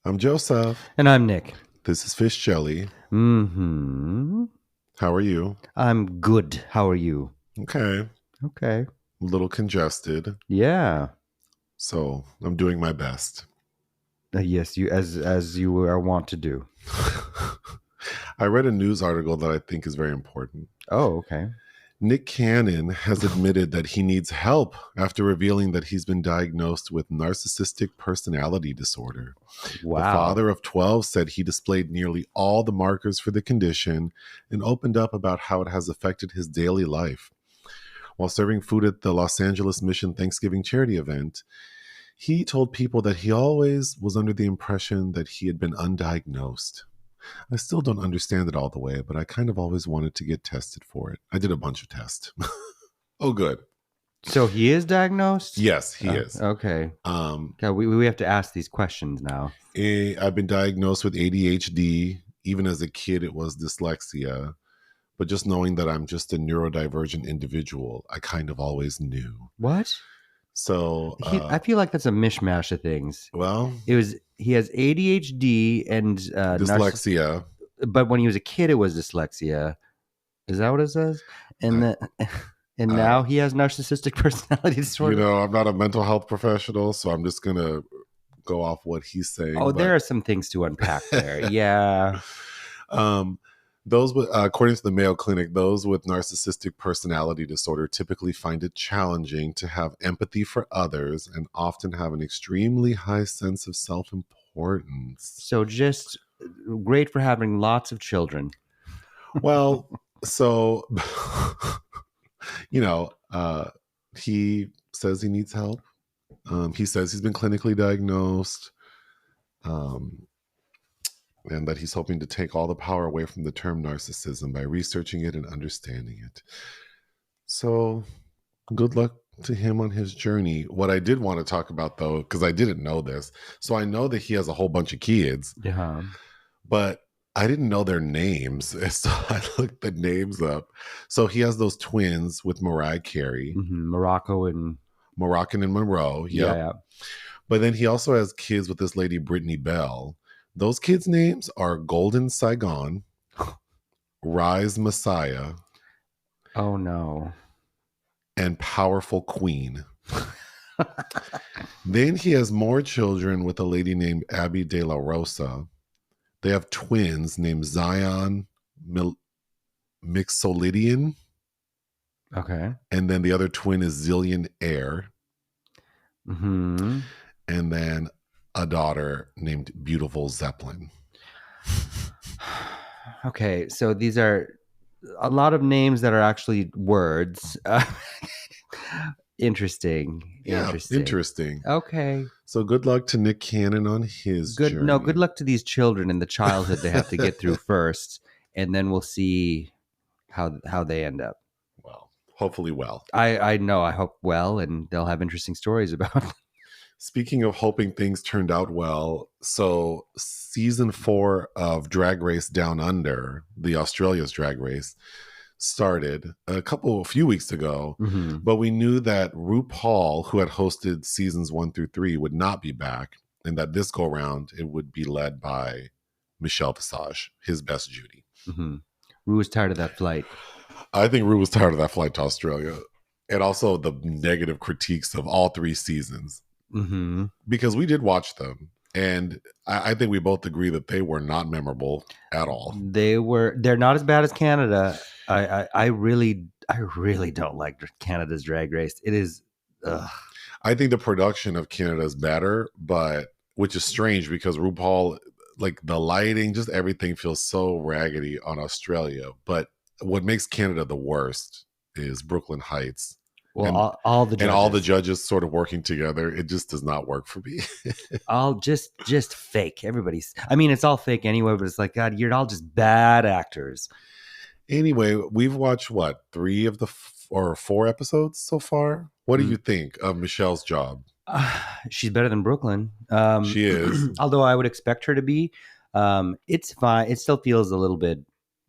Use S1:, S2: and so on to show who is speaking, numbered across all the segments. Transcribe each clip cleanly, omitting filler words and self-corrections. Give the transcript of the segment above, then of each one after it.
S1: I'm Joseph.
S2: And I'm Nick.
S1: This is Fish Jelly.
S2: Mm-hmm.
S1: How are you?
S2: I'm good. How are you?
S1: Okay.
S2: Okay.
S1: A little congested.
S2: Yeah.
S1: So I'm doing my best.
S2: Yes, you as you are wont to do.
S1: I read a news article that I think is very important.
S2: Oh, okay.
S1: Nick Cannon has admitted that he needs help after revealing that he's been diagnosed with narcissistic personality disorder.
S2: Wow.
S1: The father of 12 said he displayed nearly all the markers for the condition and opened up about how it has affected his daily life. While serving food at the Los Angeles Mission Thanksgiving charity event, he told people that he always was under the impression that he had been undiagnosed. I still don't understand it all the way, but I kind of always wanted to get tested for it. I did a bunch of tests. Oh, good.
S2: So he is diagnosed?
S1: Yes, he is.
S2: Okay. Okay, we have to ask these questions now.
S1: I've been diagnosed with ADHD. Even as a kid, it was dyslexia. But just knowing that I'm just a neurodivergent individual, I kind of always knew.
S2: What?
S1: So
S2: I feel like that's a mishmash of things.
S1: well,
S2: he has ADHD and
S1: dyslexia.
S2: But when he was a kid, it was dyslexia. Is that what it says? And now he has narcissistic personality disorder.
S1: You know, I'm not a mental health professional, so I'm just gonna go off what he's saying.
S2: Oh, there are some things to unpack there. Yeah.
S1: Those with, according to the Mayo Clinic, those with narcissistic personality disorder typically find it challenging to have empathy for others and often have an extremely high sense of self-importance.
S2: So just great for having lots of children.
S1: Well, so, you know, he says he needs help. He says he's been clinically diagnosed. And that he's hoping to take all the power away from the term narcissism by researching it and understanding it. So good luck to him on his journey. What I did want to talk about, though, because I didn't know this. So I know that he has a whole bunch of kids.
S2: Yeah.
S1: But I didn't know their names. So I looked the names up. So he has those twins with Mariah Carey.
S2: Mm-hmm. Moroccan
S1: and Monroe. Yep.
S2: Yeah.
S1: But then he also has kids with this lady, Brittany Bell. Those kids' names are Golden Saigon, Rise Messiah.
S2: Oh, no.
S1: And Powerful Queen. Then he has more children with a lady named Abby De La Rosa. They have twins named Zion Mixolydian.
S2: Okay.
S1: And then the other twin is Zillion Air.
S2: Mm-hmm.
S1: And then a daughter named Beautiful Zeppelin.
S2: Okay, so these are a lot of names that are actually words. Interesting.
S1: Yeah, interesting.
S2: Okay.
S1: So good luck to Nick Cannon on his journey.
S2: No, good luck to these children in the childhood they have to get through first, and then we'll see how they end up.
S1: Well, hopefully well.
S2: I know. I hope well, and they'll have interesting stories about them.
S1: Speaking of hoping things turned out well, so season 4 of Drag Race Down Under, the Australia's Drag Race, started a few weeks ago,
S2: mm-hmm.
S1: but we knew that RuPaul, who had hosted seasons 1 through 3, would not be back, and that this go round it would be led by Michelle Visage, his best Judy.
S2: Mm-hmm. Ru was tired of that flight.
S1: I think Ru was tired of that flight to Australia, and also the negative critiques of all 3 seasons.
S2: Mm-hmm.
S1: Because we did watch them, and I think we both agree that they were not memorable at all.
S2: They're not as bad as Canada. I really don't like Canada's Drag Race. It is. Ugh.
S1: I think the production of Canada is better, but which is strange because RuPaul, like the lighting, just everything feels so raggedy on Australia. But what makes Canada the worst is Brooklyn Heights.
S2: Well,
S1: and,
S2: all the judges.
S1: And all the judges sort of working together, it just does not work for me.
S2: All just fake. It's all fake anyway, but it's like, God, you're all just bad actors.
S1: Anyway, we've watched 3 of the 4 episodes so far. What do you think of Michelle's job?
S2: She's better than Brooklyn.
S1: She is.
S2: Although I would expect her to be. It's fine. It still feels a little bit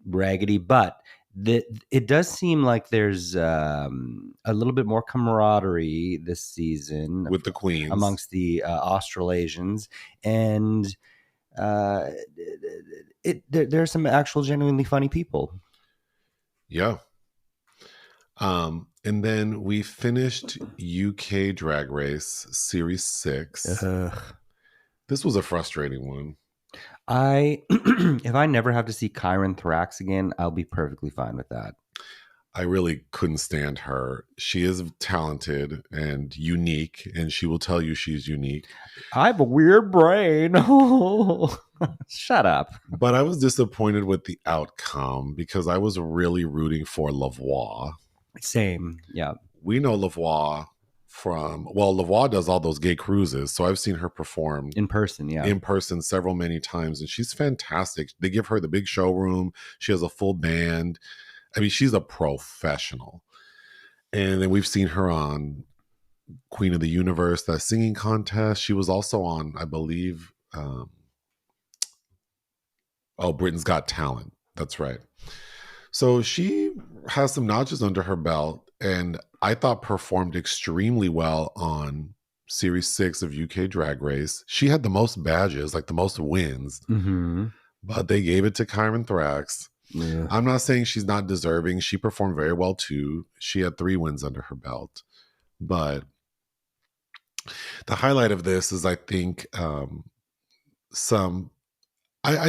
S2: raggedy, but it does seem like there's a little bit more camaraderie this season
S1: with the queens
S2: amongst the Australasians, and uh, there are some actual genuinely funny people.
S1: Yeah. And then we finished UK Drag Race Series 6.
S2: Ugh.
S1: This was a frustrating one.
S2: I if I never have to see Kyron Thrax again, I'll be perfectly fine with that.
S1: I really couldn't stand her. She is talented and unique, and she will tell you she's unique.
S2: I have a weird brain. Shut up.
S1: But I was disappointed with the outcome because I was really rooting for Lavoie.
S2: Same. Yeah.
S1: We know Lavoie from, well, Lavoie does all those gay cruises. So I've seen her perform
S2: In person. Yeah.
S1: in person many times, and she's fantastic. They give her the big showroom. She has a full band. I mean, she's a professional. And then we've seen her on Queen of the Universe, that singing contest. She was also on, I believe, Britain's Got Talent. That's right. So she has some notches under her belt, and I thought performed extremely well on Series 6 of UK Drag Race. She had the most badges, like the most wins,
S2: Mm-hmm.
S1: but they gave it to Kyron Thrax.
S2: Yeah.
S1: I'm not saying she's not deserving. She performed very well too. She had 3 wins under her belt. But the highlight of this is, I think, I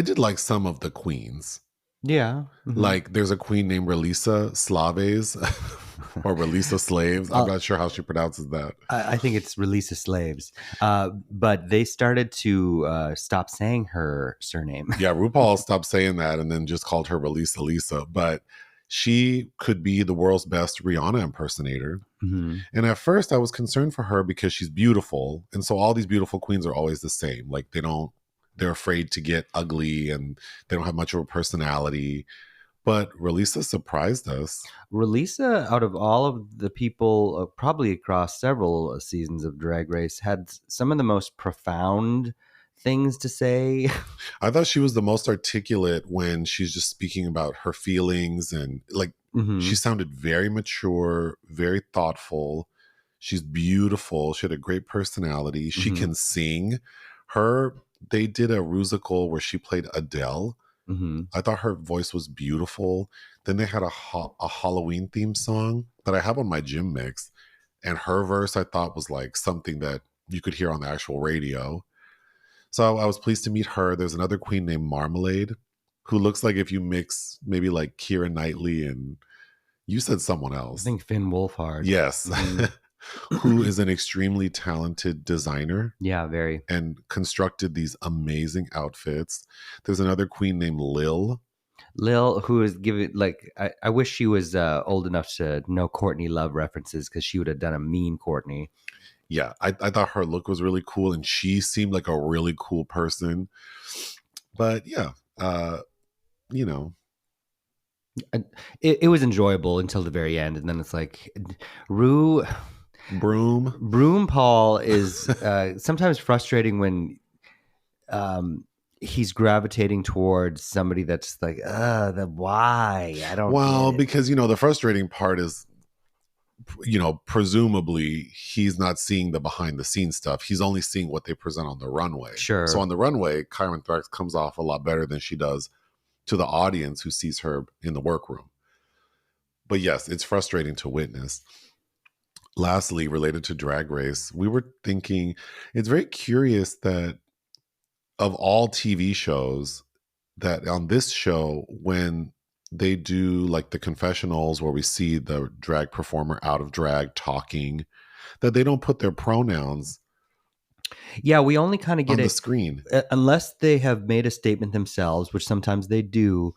S1: did like some of the queens.
S2: Yeah. Mm-hmm.
S1: Like there's a queen named Relisa Slaves or Relisa Slaves. I'm not sure how she pronounces that.
S2: I think it's Release of Slaves. But they started to stop saying her surname.
S1: Yeah, RuPaul stopped saying that and then just called her Relisa Lisa. But she could be the world's best Rihanna impersonator.
S2: Mm-hmm.
S1: And at first I was concerned for her because she's beautiful. And so all these beautiful queens are always the same. Like they're afraid to get ugly and they don't have much of a personality. But Relisa surprised us.
S2: Relisa, out of all of the people, probably across several seasons of Drag Race, had some of the most profound things to say.
S1: I thought she was the most articulate when she's just speaking about her feelings, and like she sounded very mature, very thoughtful. She's beautiful. She had a great personality. She can sing. They did a musical where she played Adele. I thought her voice was beautiful. Then they had a Halloween theme song that I have on my gym mix, and her verse I thought was like something that you could hear on the actual radio. So I was pleased to meet her. There's another queen named Marmalade, who looks like if you mix maybe like Keira Knightley and you said someone
S2: I
S1: else.
S2: think Finn Wolfhard.
S1: Yes. Who is an extremely talented designer.
S2: Yeah, very.
S1: And constructed these amazing outfits. There's another queen named Lil.
S2: Lil, who is giving, like, I wish she was old enough to know Courtney Love references, because she would have done a mean Courtney.
S1: Yeah, I thought her look was really cool, and she seemed like a really cool person. But yeah, you know.
S2: It was enjoyable until the very end, and then it's like, Broom Paul is sometimes frustrating when he's gravitating towards somebody that's like, why? I don't.
S1: Well, because the frustrating part is, presumably he's not seeing the behind the scenes stuff. He's only seeing what they present on the runway.
S2: Sure.
S1: So on the runway, Kyron Thrax comes off a lot better than she does to the audience who sees her in the workroom. But yes, it's frustrating to witness. Lastly, related to Drag Race, we were thinking it's very curious that of all TV shows, that on this show, when they do like the confessionals where we see the drag performer out of drag talking, that they don't put their pronouns.
S2: Yeah, we only kind of get
S1: on the screen
S2: unless they have made a statement themselves, which sometimes they do.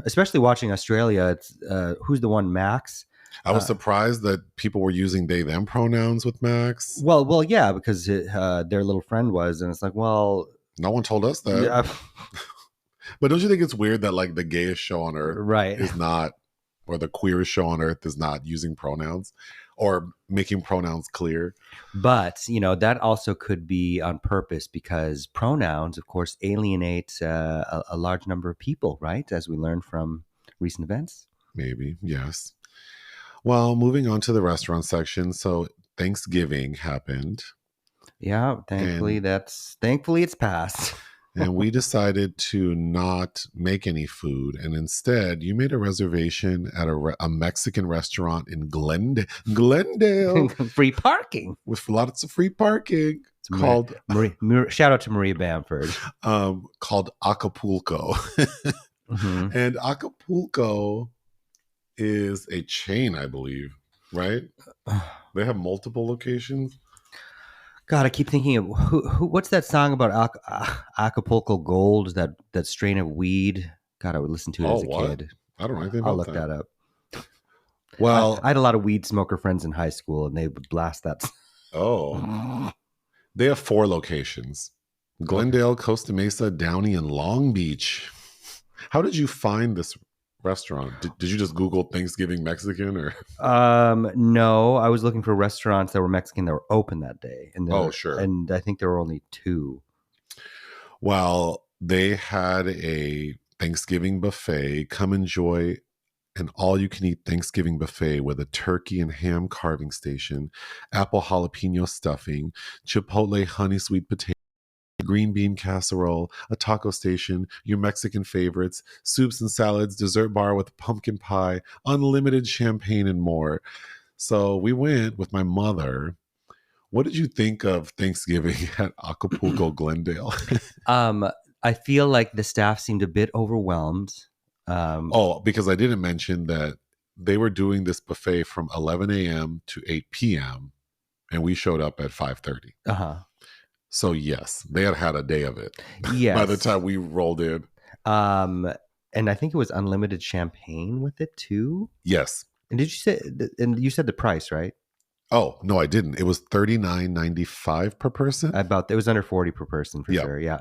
S2: Especially watching Australia, it's who's the one, Max?
S1: I was surprised that people were using they them pronouns with Max.
S2: Well, yeah, because their little friend was, and it's like, well,
S1: no one told us that.
S2: Yeah.
S1: But don't you think it's weird that like the gayest show on earth
S2: right.
S1: is not, or the queerest show on earth is not using pronouns or making pronouns clear?
S2: But, that also could be on purpose, because pronouns, of course, alienate a large number of people, right? As we learned from recent events.
S1: Maybe, yes. Well, moving on to the restaurant section. So Thanksgiving happened.
S2: Yeah, thankfully
S1: And
S2: it's passed.
S1: we decided to not make any food, and instead you made a reservation at a Mexican restaurant in Glendale
S2: Free parking.
S1: with lots of free parking
S2: It's shout out to Maria Bamford.
S1: called Acapulco.
S2: Mm-hmm.
S1: And Acapulco is a chain, I believe, right? They have multiple locations.
S2: God, I keep thinking of what's that song about Acapulco Gold? That strain of weed. God, I would listen to it
S1: Oh,
S2: as a
S1: what?
S2: kid.
S1: I don't know anything
S2: I'll
S1: about
S2: look
S1: that.
S2: that up.
S1: Well,
S2: I had a lot of weed smoker friends in high school, and they would blast that.
S1: oh, they have 4 locations: Glendale, Costa Mesa, Downey, and Long Beach. How did you find this restaurant? Did you just Google Thanksgiving Mexican or?
S2: No, I was looking for restaurants that were Mexican that were open that day,
S1: Oh, sure.
S2: and I think there were only 2.
S1: Well, they had a Thanksgiving buffet. Come enjoy an all-you-can-eat Thanksgiving buffet with a turkey and ham carving station, apple jalapeno stuffing, chipotle honey sweet potato, green bean casserole, a taco station, your Mexican favorites, soups and salads, dessert bar with pumpkin pie, unlimited champagne, and more. So we went with my mother. What did you think of Thanksgiving at Acapulco, Glendale?
S2: I feel like the staff seemed a bit overwhelmed.
S1: Oh, because I didn't mention that they were doing this buffet from 11 a.m. to 8 p.m. and we showed up at 5:30.
S2: Uh-huh.
S1: So yes, they had a day of it by the
S2: Yes.
S1: time we rolled in.
S2: And I think it was unlimited champagne with it too.
S1: Yes.
S2: And did you say? And you said the price, right?
S1: Oh, no, I didn't. It was $39.95 per person.
S2: It was under 40 per person for sure. Yeah.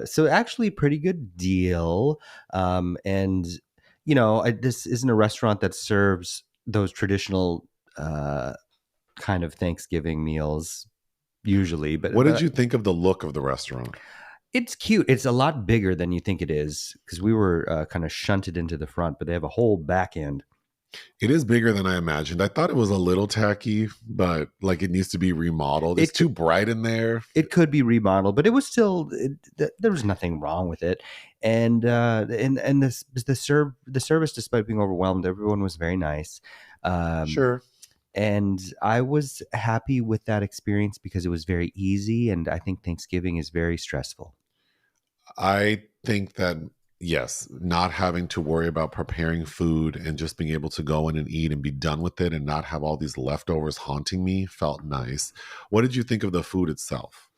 S2: So actually pretty good deal. And this isn't a restaurant that serves those traditional kind of Thanksgiving meals usually, but
S1: What did you think of the look of the restaurant?
S2: it's cute. It's a lot bigger than you think it is because we were kind of shunted into the front, but they have a whole back end.
S1: It is bigger than I imagined. I thought it was a little tacky, but like it needs to be remodeled. It's too bright in there.
S2: It could be remodeled, but it was still there was nothing wrong with it. And the service, despite being overwhelmed, everyone was very nice.
S1: Sure.
S2: And I was happy with that experience because it was very easy. And I think Thanksgiving is very stressful.
S1: I think that, yes, not having to worry about preparing food and just being able to go in and eat and be done with it and not have all these leftovers haunting me felt nice. What did you think of the food itself?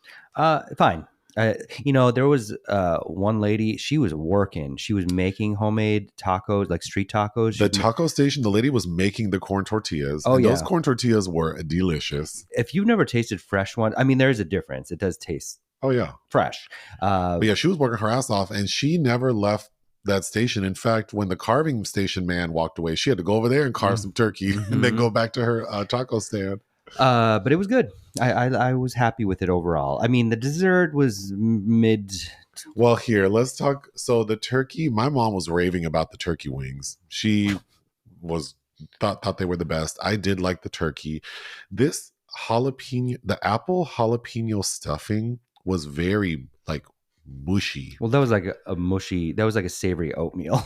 S2: Fine. There was one lady, she was working. She was making homemade tacos, like street tacos.
S1: The taco station, the lady was making the corn tortillas.
S2: Oh,
S1: and
S2: yeah.
S1: Those corn tortillas were delicious.
S2: If you've never tasted fresh ones, I mean, there is a difference. It does taste fresh.
S1: But yeah, she was working her ass off and she never left that station. In fact, when the carving station man walked away, she had to go over there and carve some turkey and then go back to her taco stand.
S2: But it was good. I was happy with it overall. I mean, the dessert was mid.
S1: Well, here, let's talk. So the turkey, my mom was raving about the turkey wings. She thought they were the best. I did like the turkey. This the apple jalapeno stuffing was very like mushy.
S2: Well, that was like that was like a savory oatmeal.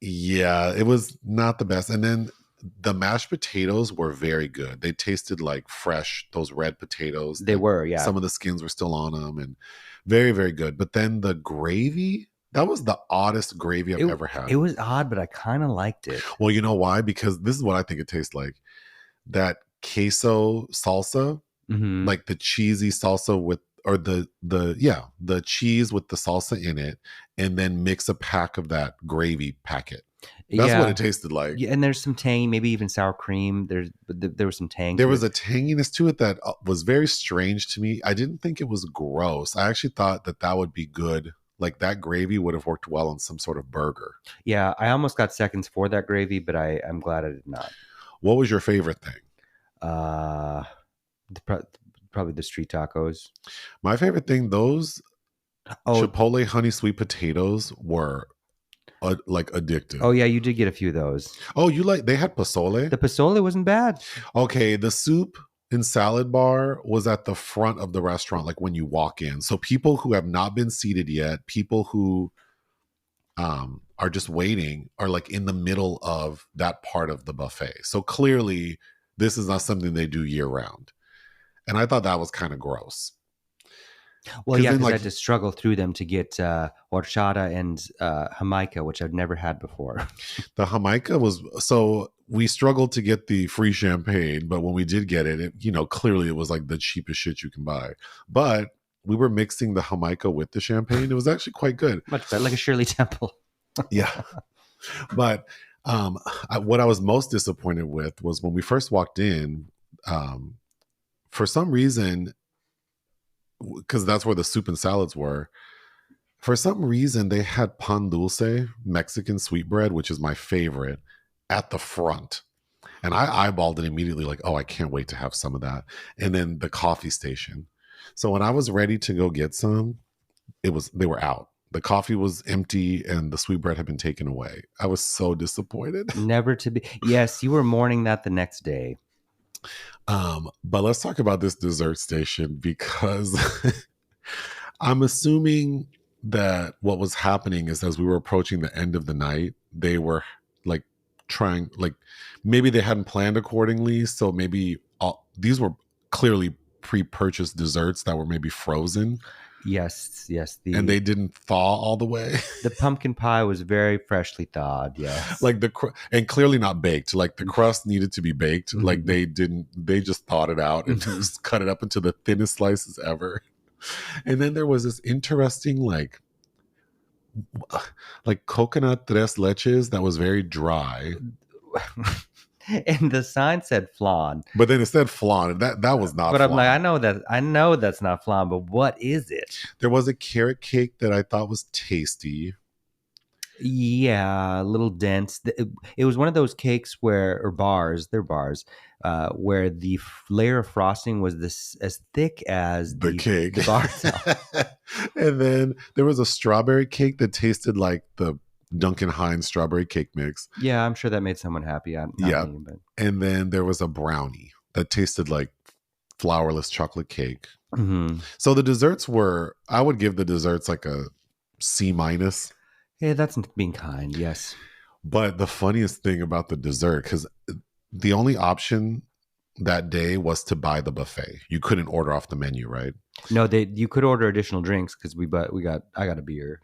S1: Yeah, it was not the best. And then the mashed potatoes were very good. They tasted like fresh, those red potatoes.
S2: They were, yeah.
S1: Some of the skins were still on them and very, very good. But then the gravy, that was the oddest gravy I've ever had.
S2: It was odd, but I kind of liked it.
S1: Well, you know why? Because this is what I think it tastes like. That queso salsa, like the cheesy salsa with, or the cheese with the salsa in it, and then mix a pack of that gravy packet. That's what it tasted like.
S2: Yeah, and there's some tang, maybe even sour cream. There was some tang.
S1: There was a tanginess to it that was very strange to me. I didn't think it was gross. I actually thought that would be good. Like that gravy would have worked well on some sort of burger.
S2: Yeah, I almost got seconds for that gravy, but I'm glad I did not.
S1: What was your favorite thing?
S2: Probably the street tacos.
S1: My favorite thing, those chipotle honey sweet potatoes were like addictive.
S2: Oh yeah, you did get a few of those.
S1: Oh, they had pozole?
S2: The pozole wasn't bad.
S1: Okay, the soup in Salad Bar was at the front of the restaurant, like when you walk in. So people who have not been seated yet, people who are just waiting, are like in the middle of that part of the buffet. So clearly, this is not something they do year round. And I thought that was kind of gross.
S2: Well, yeah,
S1: then,
S2: because I
S1: like,
S2: had to struggle through them to get horchata and Jamaica, which I've never had before.
S1: the Jamaica was, so we struggled to get the free champagne, but when we did get it, clearly it was like the cheapest shit you can buy. But we were mixing the Jamaica with the champagne. It was actually quite good.
S2: Much better, like a Shirley Temple.
S1: Yeah. But what I was most disappointed with was when we first walked in, for some reason, because that's where the soup and salads were, for some reason they had pan dulce, Mexican sweetbread, which is my favorite, at the front. And I eyeballed it immediately, like, oh, I can't wait to have some of that. And then the coffee station. So when I was ready to go get some, they were out. The coffee was empty and the sweetbread had been taken away. I was so disappointed.
S2: Never to be. Yes, you were mourning that the next day.
S1: But let's talk about this dessert station, because I'm assuming that what was happening is, as we were approaching the end of the night, they were like trying, like, maybe they hadn't planned accordingly. So maybe these were clearly pre-purchased desserts that were maybe frozen.
S2: Yes.
S1: And they didn't thaw all the way.
S2: The pumpkin pie was very freshly thawed. Yes.
S1: Like and clearly not baked. Like the crust needed to be baked. Mm-hmm. Like they just thawed it out and just cut it up into the thinnest slices ever. And then there was this interesting like coconut tres leches that was very dry.
S2: And the sign said flan,
S1: but then it said flan. That was not.
S2: But
S1: flan.
S2: I'm like, I know that's not flan. But what is it?
S1: There was a carrot cake that I thought was tasty.
S2: Yeah, a little dense. It was one of those cakes they're bars, where the layer of frosting was as thick as
S1: the cake.
S2: The bar itself.
S1: And then there was a strawberry cake that tasted like the Duncan Hines strawberry cake mix.
S2: Yeah, I'm sure that made someone happy.
S1: Yeah. And then there was a brownie that tasted like flourless chocolate cake.
S2: Mm-hmm.
S1: So the desserts I would give the desserts like a C-.
S2: Yeah, that's being kind. Yes.
S1: But the funniest thing about the dessert, because the only option that day was to buy the buffet. You couldn't order off the menu, right?
S2: No, you could order additional drinks, because I got a beer.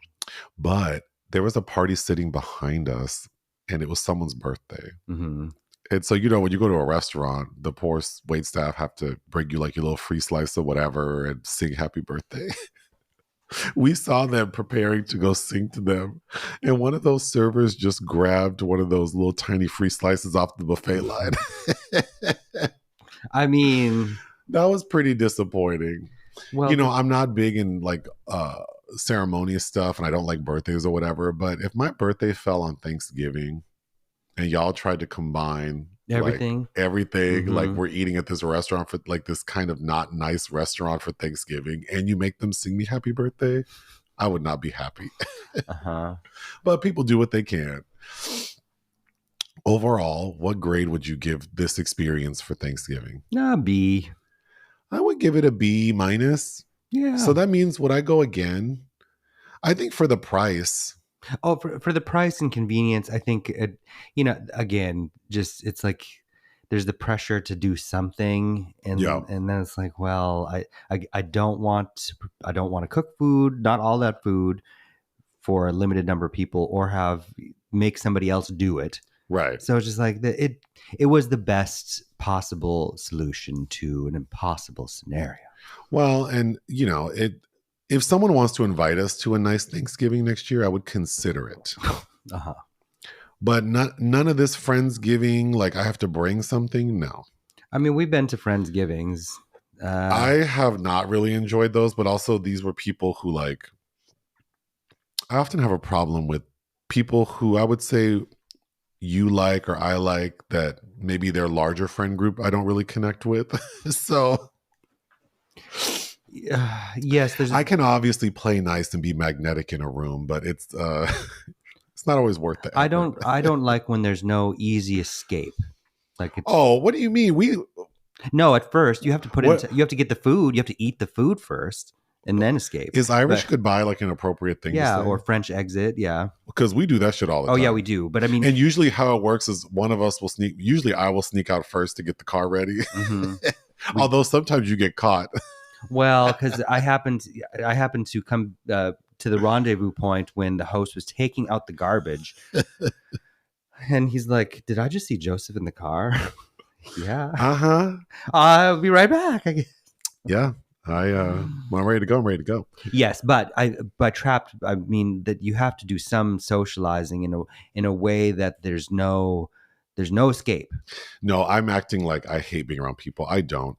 S1: But there was a party sitting behind us, and it was someone's birthday.
S2: Mm-hmm.
S1: And so, when you go to a restaurant, the poor wait staff have to bring you like your little free slice of whatever and sing happy birthday. We saw them preparing to go sing to them, and one of those servers just grabbed one of those little tiny free slices off the buffet line.
S2: I mean,
S1: that was pretty disappointing. Well, I'm not big in like ceremonious stuff, and I don't like birthdays or whatever, but if my birthday fell on Thanksgiving and y'all tried to combine
S2: everything,
S1: mm-hmm. like we're eating at this restaurant for like this kind of not nice restaurant for Thanksgiving, and you make them sing me happy birthday, I would not be happy. But people do what they can. Overall, what grade would you give this experience for Thanksgiving?
S2: B.
S1: I would give it a B-.
S2: Yeah.
S1: So that means, would I go again? I think for the price.
S2: Oh, for the price and convenience, I think, again, just it's like there's the pressure to do something, and then it's like, well, I don't want to cook food, not all that food, for a limited number of people, or make somebody else do it.
S1: Right.
S2: So it's just like it was the best possible solution to an impossible scenario.
S1: Well, and if someone wants to invite us to a nice Thanksgiving next year, I would consider it. But none of this Friendsgiving, like I have to bring something. No.
S2: I mean, we've been to Friendsgivings.
S1: I have not really enjoyed those, but also these were people who I often have a problem with people who I would say you like or I like, that maybe their larger friend group I don't really connect with. So
S2: yes,
S1: I can obviously play nice and be magnetic in a room, but it's it's not always worth it.
S2: I don't like when there's no easy escape. Like
S1: what do you mean?
S2: No, at first you have to put
S1: What
S2: you have to get the food. You have to eat the food first and then escape.
S1: is Irish
S2: But
S1: goodbye like an appropriate thing to
S2: yeah,
S1: say?
S2: or French exit. Yeah.
S1: Because we do that shit all the
S2: Oh yeah,
S1: time.
S2: we do. But I mean,
S1: And usually how it works is one of us will sneak. Usually I will sneak out first to get the car ready.
S2: mhm.
S1: Although sometimes you get caught.
S2: Well, because I happened to come to the rendezvous point when the host was taking out the garbage, and he's like, "Did I just see Joseph in the car?" Yeah.
S1: Uh-huh.
S2: I'll be right back.
S1: Yeah. When I'm ready to go, I'm ready to go.
S2: Yes, but by trapped I mean that you have to do some socializing in a way that there's no escape.
S1: No, I'm acting like I hate being around people. I don't.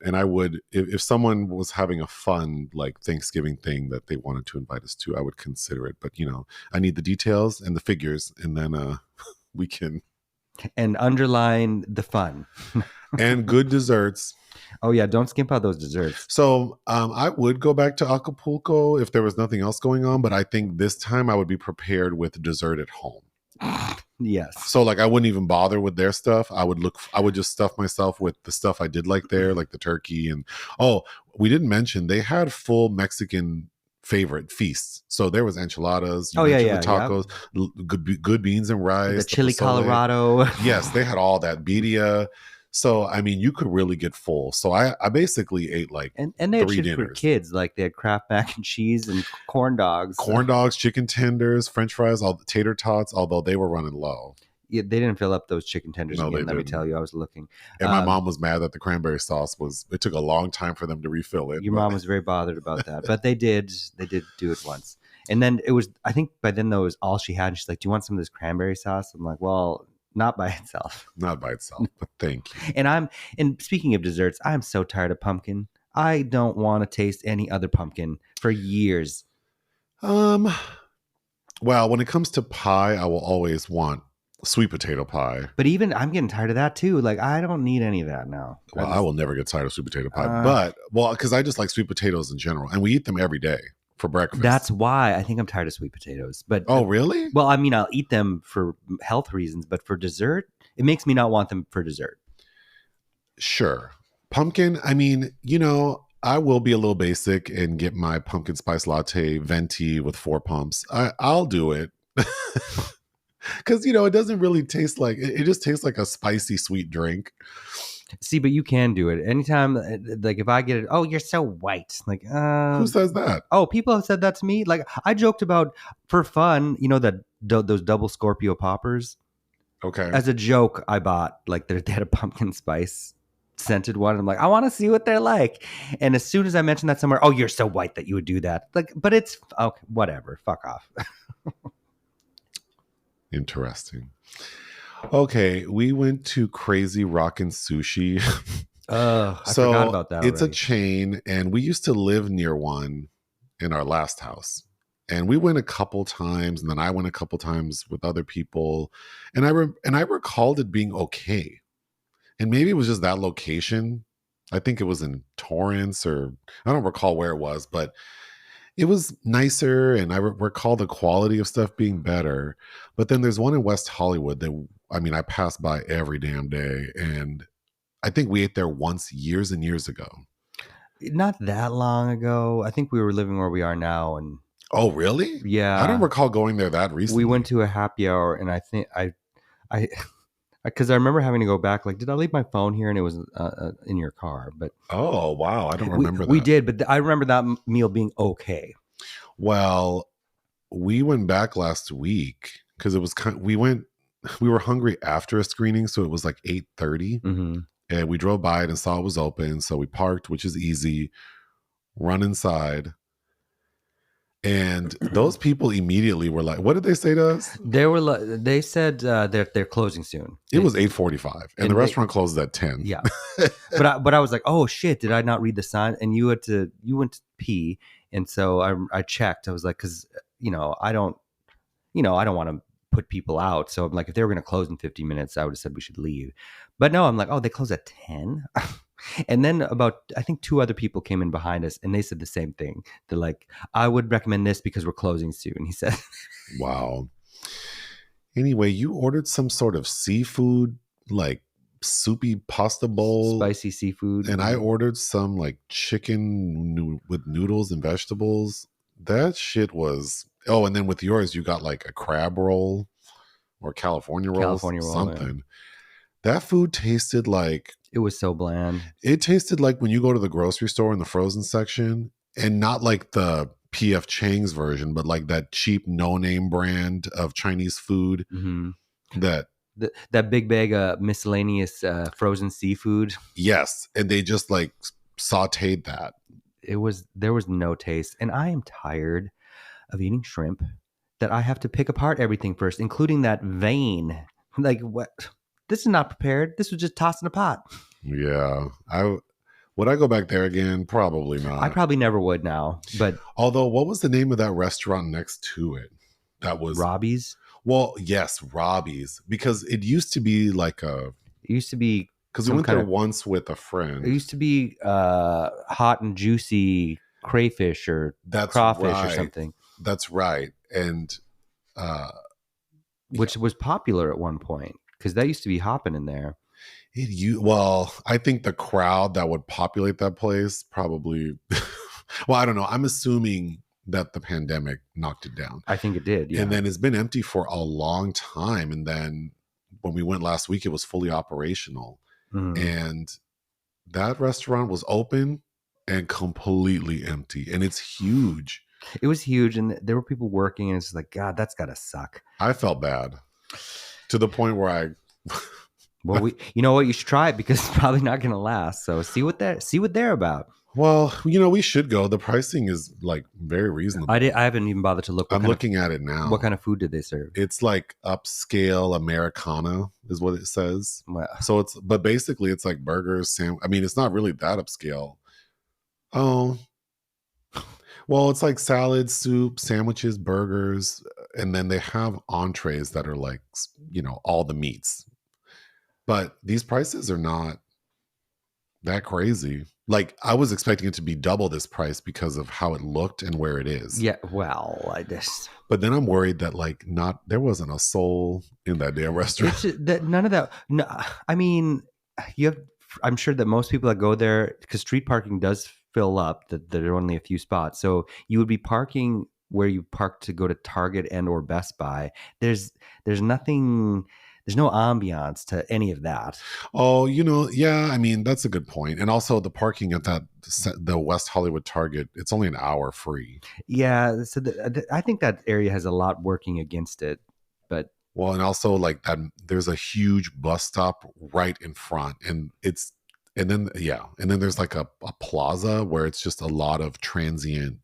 S1: And I would, if someone was having a fun, like Thanksgiving thing that they wanted to invite us to, I would consider it. But, I need the details and the figures, and then we can.
S2: And underline the fun.
S1: And good desserts.
S2: Oh yeah, don't skimp out those desserts.
S1: So I would go back to Acapulco if there was nothing else going on, but I think this time I would be prepared with dessert at home.
S2: Yes.
S1: So like I wouldn't even bother with their stuff. I would just stuff myself with the stuff I did like there, like the turkey. And we didn't mention they had full Mexican favorite feasts. So there was enchiladas.
S2: Oh yeah, yeah,
S1: tacos, good beans and rice.
S2: The chili
S1: pozole.
S2: Colorado.
S1: Yes, they had all that birria. So I mean, you could really get full. So I basically ate like
S2: and they had
S1: 3
S2: shit
S1: dinners.
S2: for kids, like they had Kraft mac and cheese and corn dogs,
S1: chicken tenders, French fries, all the tater tots. Although they were running low.
S2: Yeah, they didn't fill up those chicken tenders
S1: No,
S2: again. Let me
S1: didn't.
S2: tell you, I was looking.
S1: And my mom was mad that the cranberry sauce it took a long time for them to refill it.
S2: Your mom was very bothered about that, but they did do it once. And then it was, I think by then though, it was all she had. And she's like, "Do you want some of this cranberry sauce?" I'm like, "Well, not by itself."
S1: Not by itself, but thank you.
S2: And speaking of desserts, I'm so tired of pumpkin. I don't want to taste any other pumpkin for years.
S1: Well, when it comes to pie, I will always want sweet potato pie.
S2: But even I'm getting tired of that too. Like I don't need any of that now.
S1: Well, I will never get tired of sweet potato pie. Because I just like sweet potatoes in general, and we eat them every day for breakfast.
S2: That's why I think I'm tired of sweet potatoes. But
S1: oh, really?
S2: Well, I mean, I'll eat them for health reasons, but for dessert, it makes me not want them for dessert.
S1: Sure. Pumpkin, I mean, I will be a little basic and get my pumpkin spice latte venti with 4 pumps. I'll do it. Because, it doesn't really taste like, it just tastes like a spicy sweet drink.
S2: See, but you can do it anytime. Like if I get it, oh, you're so white. Like,
S1: who says that?
S2: Oh, people have said that to me. Like I joked about for fun, those double Scorpio poppers.
S1: Okay.
S2: As a joke, I bought like they had a pumpkin spice scented one. I'm like, I want to see what they're like. And as soon as I mentioned that somewhere, oh, you're so white that you would do that. Like, but it's okay, whatever. Fuck off.
S1: Interesting. Okay, we went to Crazy Rockin' Sushi.
S2: I forgot about that.
S1: It's a chain, and we used to live near one in our last house. And we went a couple times, and then I went a couple times with other people. And I recalled it being okay. And maybe it was just that location. I think it was in Torrance, or I don't recall where it was, but it was nicer, and I recall the quality of stuff being better. But then there's one in West Hollywood that, I pass by every damn day, and I think we ate there once years and years ago.
S2: Not that long ago. I think we were living where we are now, and
S1: oh, really?
S2: Yeah,
S1: I don't recall going there that recently.
S2: We went to a happy hour, and I think I because I remember having to go back. Like, did I leave my phone here? And it was in your car. But
S1: oh wow, I don't remember that.
S2: We did, but I remember that meal being okay.
S1: Well, we went back last week because it was we were hungry after a screening, so it was like 8:30, and we drove by it and saw it was open, so we parked, which is easy. Run inside. And those people immediately were like, what did they say to us?
S2: They said they're closing soon.
S1: It was 8:45 and the restaurant closes at 10.
S2: Yeah. but I was like, oh shit, did I not read the sign? And you went to pee. And so I checked. I was like, cause I don't want to put people out. So I'm like, if they were going to close in 15 minutes, I would have said we should leave. But no, I'm like, oh, they close at 10. And then I think 2 other people came in behind us and they said the same thing. They're like, I would recommend this because we're closing soon. He said,
S1: wow. Anyway, you ordered some sort of seafood, like soupy pasta bowl,
S2: Spicy seafood.
S1: and I ordered some like chicken with noodles and vegetables. That shit was. Oh, and then with yours, you got like a crab roll or California rolls,
S2: California roll. Yeah.
S1: something. That food tasted like.
S2: It was so bland.
S1: It tasted like when you go to the grocery store in the frozen section, and not like the PF Chang's version, but like that cheap no-name brand of Chinese food that
S2: that big bag of miscellaneous frozen seafood.
S1: Yes, and they just like sautéed that.
S2: There was no taste, and I am tired of eating shrimp that I have to pick apart everything first, including that vein. Like, what? This is not prepared. This was just tossed in a pot.
S1: Yeah, would I go back there again? Probably not.
S2: I probably never would now. But
S1: although, what was the name of that restaurant next to it? That was
S2: Robbie's.
S1: Well, yes, Robbie's, because it used to be like a.
S2: It used to be
S1: because we went there once with a friend.
S2: It used to be hot and juicy crayfish or crawfish or something.
S1: That's right, and
S2: which was popular at one point because that used to be hopping in there.
S1: Well, I think the crowd that would populate that place probably. Well, I don't know. I'm assuming that the pandemic knocked it down.
S2: I think it did. Yeah.
S1: And then it's been empty for a long time. And then when we went last week, it was fully operational. And that restaurant was open and completely empty. And it's huge.
S2: It was huge. And there were people working. And it's like, God, that's got to suck.
S1: I felt bad to the point where I.
S2: Well, you know what? You should try it because it's probably not going to last. So see what they're about.
S1: Well, we should go. The pricing is like very reasonable.
S2: I haven't even bothered to look.
S1: I'm looking at it now.
S2: What kind of food did they serve?
S1: It's like upscale Americana is what it says.
S2: Well,
S1: so but basically it's like burgers, it's not really that upscale. Oh, well, it's like salad, soup, sandwiches, burgers, and then they have entrees that are like, all the meats. But these prices are not that crazy. Like, I was expecting it to be double this price because of how it looked and where it is.
S2: Yeah, well, I just.
S1: But then I'm worried that there wasn't a soul in that damn restaurant.
S2: None of that. No, I mean, I'm sure that most people that go there, because street parking does fill up, that there are only a few spots. So you would be parking where you park to go to Target and or Best Buy. There's nothing. There's no ambiance to any of that.
S1: Oh, yeah, that's a good point. And also the parking at the West Hollywood Target, it's only an hour free.
S2: Yeah, so I think that area has a lot working against it. But
S1: well, and also like that, there's a huge bus stop right in front, and then there's like a plaza where it's just a lot of transient,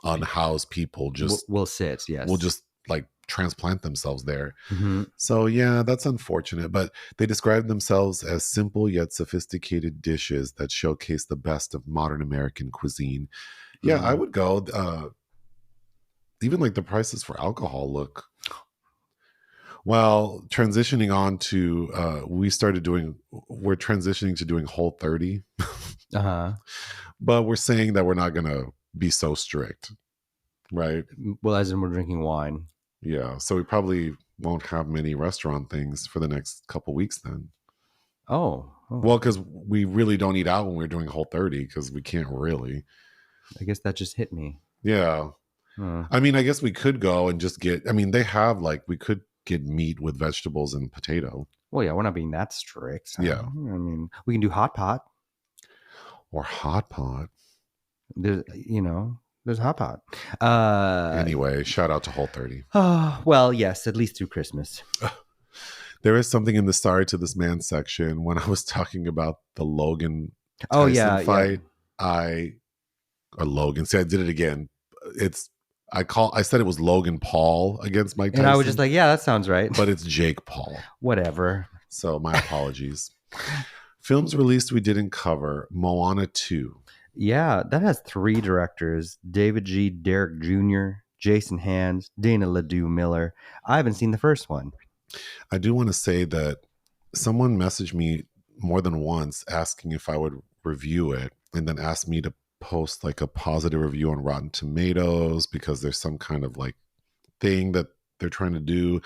S1: unhoused people just
S2: will sit. Yes,
S1: will just like transplant themselves there.
S2: Mm-hmm.
S1: So yeah, that's unfortunate, but they describe themselves as simple yet sophisticated dishes that showcase the best of modern American cuisine. Yeah, I would go. Even like the prices for alcohol look. Well, transitioning on to we're transitioning to doing Whole30. But we're saying that we're not gonna be so strict, right?
S2: Well, as in we're drinking wine.
S1: Yeah, so we probably won't have many restaurant things for the next couple weeks then.
S2: Oh.
S1: Well, because we really don't eat out when we're doing Whole30 because we can't really.
S2: I guess that just hit me.
S1: Yeah. I guess we could go and just get, they have we could get meat with vegetables and potato.
S2: Well, yeah, we're not being that strict.
S1: Yeah.
S2: We can do hot pot.
S1: Or hot pot.
S2: There's hot pot.
S1: Anyway, shout out to Whole30.
S2: Well, yes, at least through Christmas.
S1: There is something in the sorry to this man section when I was talking about the Logan Tyson fight.
S2: Yeah.
S1: Logan. See, I did it again. I said it was Logan Paul against Mike Tyson.
S2: And I was just like, yeah, that sounds right.
S1: But it's Jake Paul.
S2: Whatever.
S1: So my apologies. Films released we didn't cover. Moana 2.
S2: Yeah, that has 3 directors: David G. Derrick Jr., Jason Hands, Dana LeDoux Miller. I haven't seen the first one.
S1: I do want to say that someone messaged me more than once asking if I would review it, and then asked me to post like a positive review on Rotten Tomatoes because there's some kind of like thing that they're trying to do.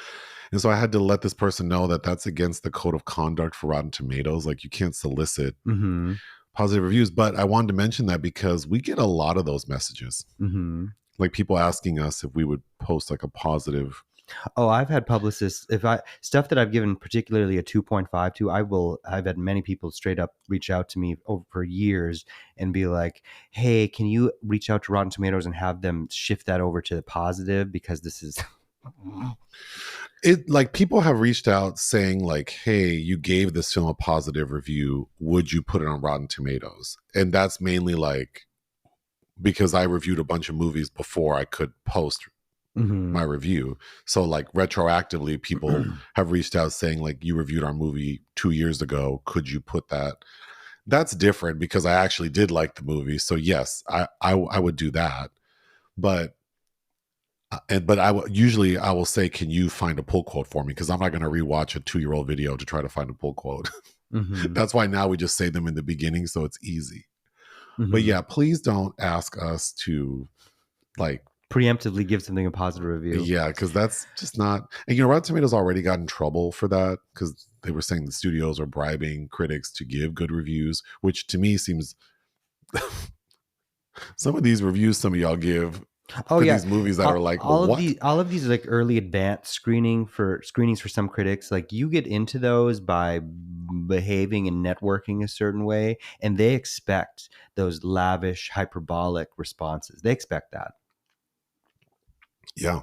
S1: And so I had to let this person know that that's against the code of conduct for Rotten Tomatoes. Like, you can't solicit
S2: Mm-hmm.
S1: positive reviews. But I wanted to mention that because we get a lot of those messages.
S2: Mm-hmm.
S1: Like, people asking us if we would post like a positive.
S2: Oh, I've had publicists, stuff that I've given particularly a 2.5 to, I've had many people straight up reach out to me over for years and be like, hey, can you reach out to Rotten Tomatoes and have them shift that over to the positive, because this is
S1: It, like, people have reached out saying like, hey, you gave this film a positive review, would you put it on Rotten Tomatoes? And that's mainly like because I reviewed a bunch of movies before I could post my review. So like retroactively, people have reached out saying like, you reviewed our movie 2 years ago, could you put that? That's different because I actually did like the movie. So yes, I would do that. But usually I will say, can you find a pull quote for me? Because I'm not going to rewatch a 2-year-old video to try to find a pull quote.
S2: Mm-hmm.
S1: That's why now we just say them in the beginning, so it's easy.
S2: Mm-hmm.
S1: But yeah, please don't ask us to like
S2: preemptively give something a positive review.
S1: Yeah, because that's just not. And Rotten Tomatoes already got in trouble for that because they were saying the studios are bribing critics to give good reviews, which to me seems. Some of these reviews some of y'all give for these movies that are like,
S2: all
S1: what?
S2: Of these like early advanced screenings for some critics, like you get into those by behaving and networking a certain way, and they expect those lavish hyperbolic responses. They expect that.
S1: Yeah,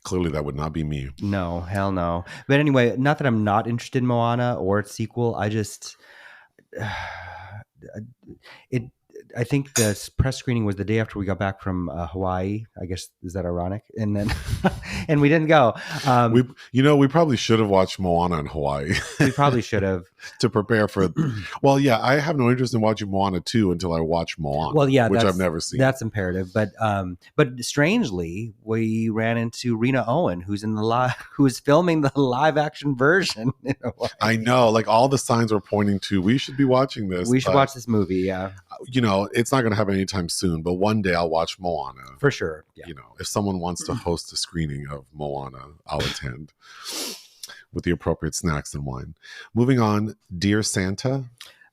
S1: clearly that would not be me.
S2: No, hell no. But anyway, not that I'm not interested in Moana or its sequel. I just I think the press screening was the day after we got back from Hawaii. I guess, is that ironic? And then, and we didn't go.
S1: We probably should have watched Moana in Hawaii.
S2: We probably should have
S1: to prepare for. Well, yeah, I have no interest in watching Moana 2 until I watch Moana.
S2: Well, yeah,
S1: which I've never seen.
S2: That's imperative. But strangely, we ran into Rena Owen, who is filming the live action version.
S1: I know, like all the signs were pointing to we should be watching this.
S2: We should watch this movie. Yeah.
S1: It's not going to happen anytime soon, but one day I'll watch Moana.
S2: For sure. Yeah.
S1: If someone wants to host a screening of Moana, I'll attend with the appropriate snacks and wine. Moving on, Dear Santa.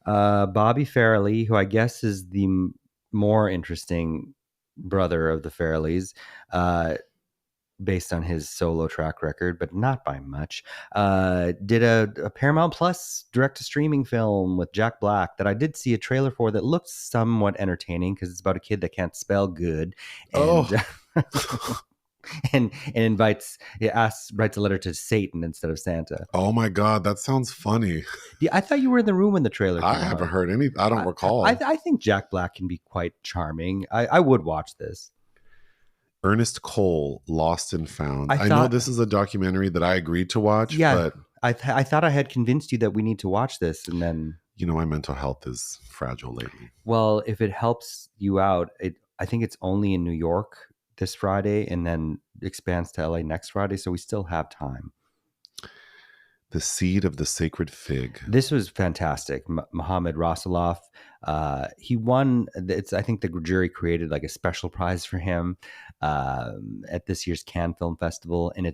S2: Bobby Farrelly, who I guess is the more interesting brother of the Farrellys, based on his solo track record, but not by much, did a Paramount Plus direct-to-streaming film with Jack Black that I did see a trailer for that looked somewhat entertaining because it's about a kid that can't spell good. And, and writes a letter to Satan instead of Santa.
S1: Oh my God, that sounds funny.
S2: Yeah, I thought you were in the room when the trailer came
S1: out. I haven't heard any. I don't recall.
S2: I think Jack Black can be quite charming. I would watch this.
S1: Ernest Cole, Lost and Found. I know this is a documentary that I agreed to watch.
S2: Yeah,
S1: but
S2: I thought I had convinced you that we need to watch this, and then
S1: my mental health is fragile lately.
S2: Well, if it helps you out, I think it's only in New York this Friday, and then expands to LA next Friday, so we still have time.
S1: The Seed of the Sacred Fig.
S2: This was fantastic. Mohamed Rasoulof, he won. I think the jury created like a special prize for him at this year's Cannes Film Festival, and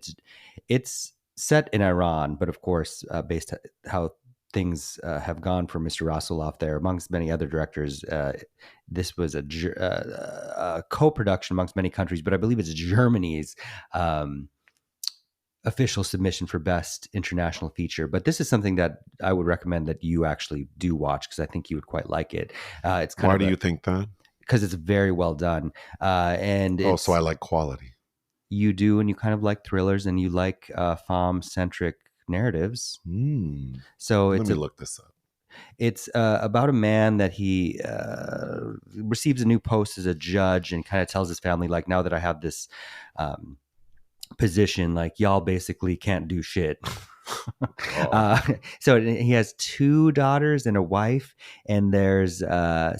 S2: it's set in Iran, but of course, based on how things have gone for Mr. Rasoulof there, amongst many other directors. This was a co-production amongst many countries, but I believe it's Germany's official submission for Best International Feature. But this is something that I would recommend that you actually do watch, because I think you would quite like it. It's kind
S1: Why
S2: of
S1: do you think that?
S2: Because it's very well done.
S1: So I like quality.
S2: You do, and you kind of like thrillers, and you like femme-centric narratives. So
S1: let me look this up.
S2: It's about a man that he receives a new post as a judge, and kind of tells his family, like, now that I have this position, like, y'all basically can't do shit. So he has 2 daughters and a wife, and there's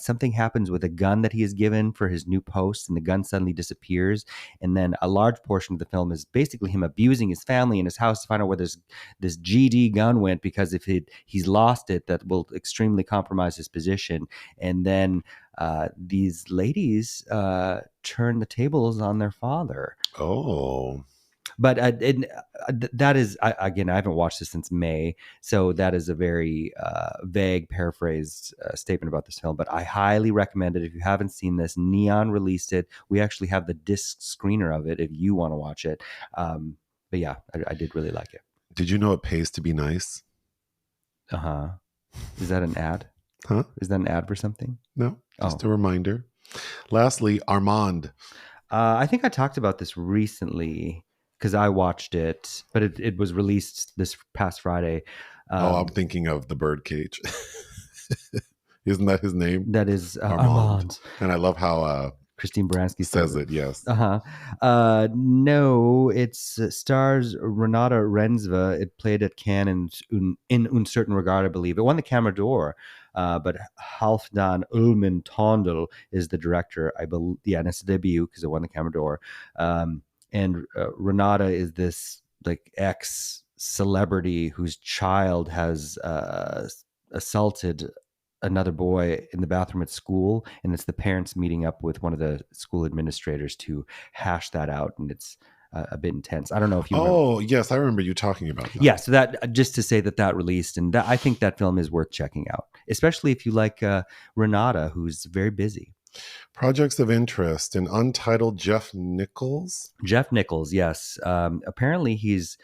S2: something happens with a gun that he is given for his new post, and the gun suddenly disappears. And then a large portion of the film is basically him abusing his family and his house to find out where this GD gun went, because if he's lost it, that will extremely compromise his position. And then these ladies turn the tables on their father.
S1: Oh.
S2: But that is, again, I haven't watched this since May, so that is a very vague, paraphrased statement about this film. But I highly recommend it if you haven't seen this. Neon released it. We actually have the disc screener of it if you want to watch it. But yeah, I did really like it.
S1: Did you know it pays to be nice?
S2: Uh-huh. Is that an ad?
S1: Huh?
S2: Is that an ad for something?
S1: No, just a reminder. Lastly, Armand.
S2: I think I talked about this recently because I watched it, but it was released this past Friday.
S1: I'm thinking of the Birdcage. Isn't that his name?
S2: That is Armand.
S1: And I love how
S2: Christine Baranski
S1: says it. Yes.
S2: No, it's stars Renata Rensva. It played at Cannes in Un Certain Regard, I believe. It won the Camera d'Or, but Halfdan Ulmen Tondel is the director. I believe, yeah, and it's a debut because it won the Camera d'Or. And Renata is this like ex-celebrity whose child has assaulted another boy in the bathroom at school, and it's the parents meeting up with one of the school administrators to hash that out, and it's a bit intense. I don't know if you remember.
S1: Yes, I remember you talking about that.
S2: Yeah, so that, just to say that released, and I think that film is worth checking out, especially if you like Renata, who's very busy.
S1: Projects of interest: an untitled Jeff Nichols.
S2: Jeff Nichols, yes. Apparently he's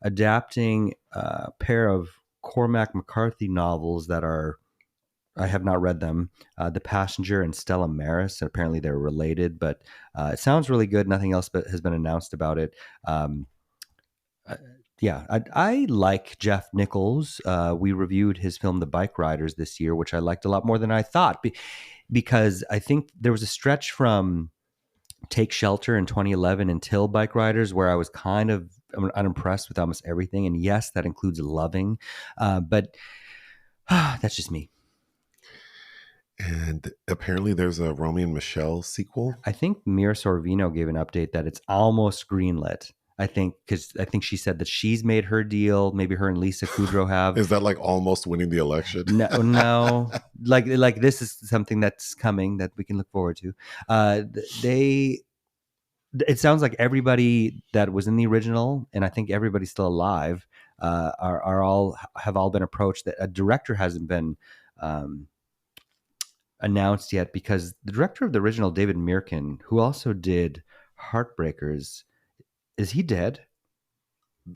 S2: adapting a pair of Cormac McCarthy novels that are, I have not read them. The Passenger and Stella Maris. Apparently they're related, but it sounds really good. Nothing else has been announced about it. Yeah, I like Jeff Nichols. We reviewed his film The Bike Riders this year, which I liked a lot more than I thought, because I think there was a stretch from Take Shelter in 2011 until Bike Riders where I was kind of unimpressed with almost everything. And yes, that includes Loving, but that's just me.
S1: And apparently there's a Romy and Michelle sequel.
S2: I think Mira Sorvino gave an update that it's almost greenlit. I think because she said that she's made her deal. Maybe her and Lisa Kudrow have.
S1: Is that like almost winning the election?
S2: No. like this is something that's coming that we can look forward to. It sounds like everybody that was in the original, and I think everybody's still alive, have all been approached. That a director hasn't been announced yet, because the director of the original, David Mirkin, who also did Heartbreakers, is he dead?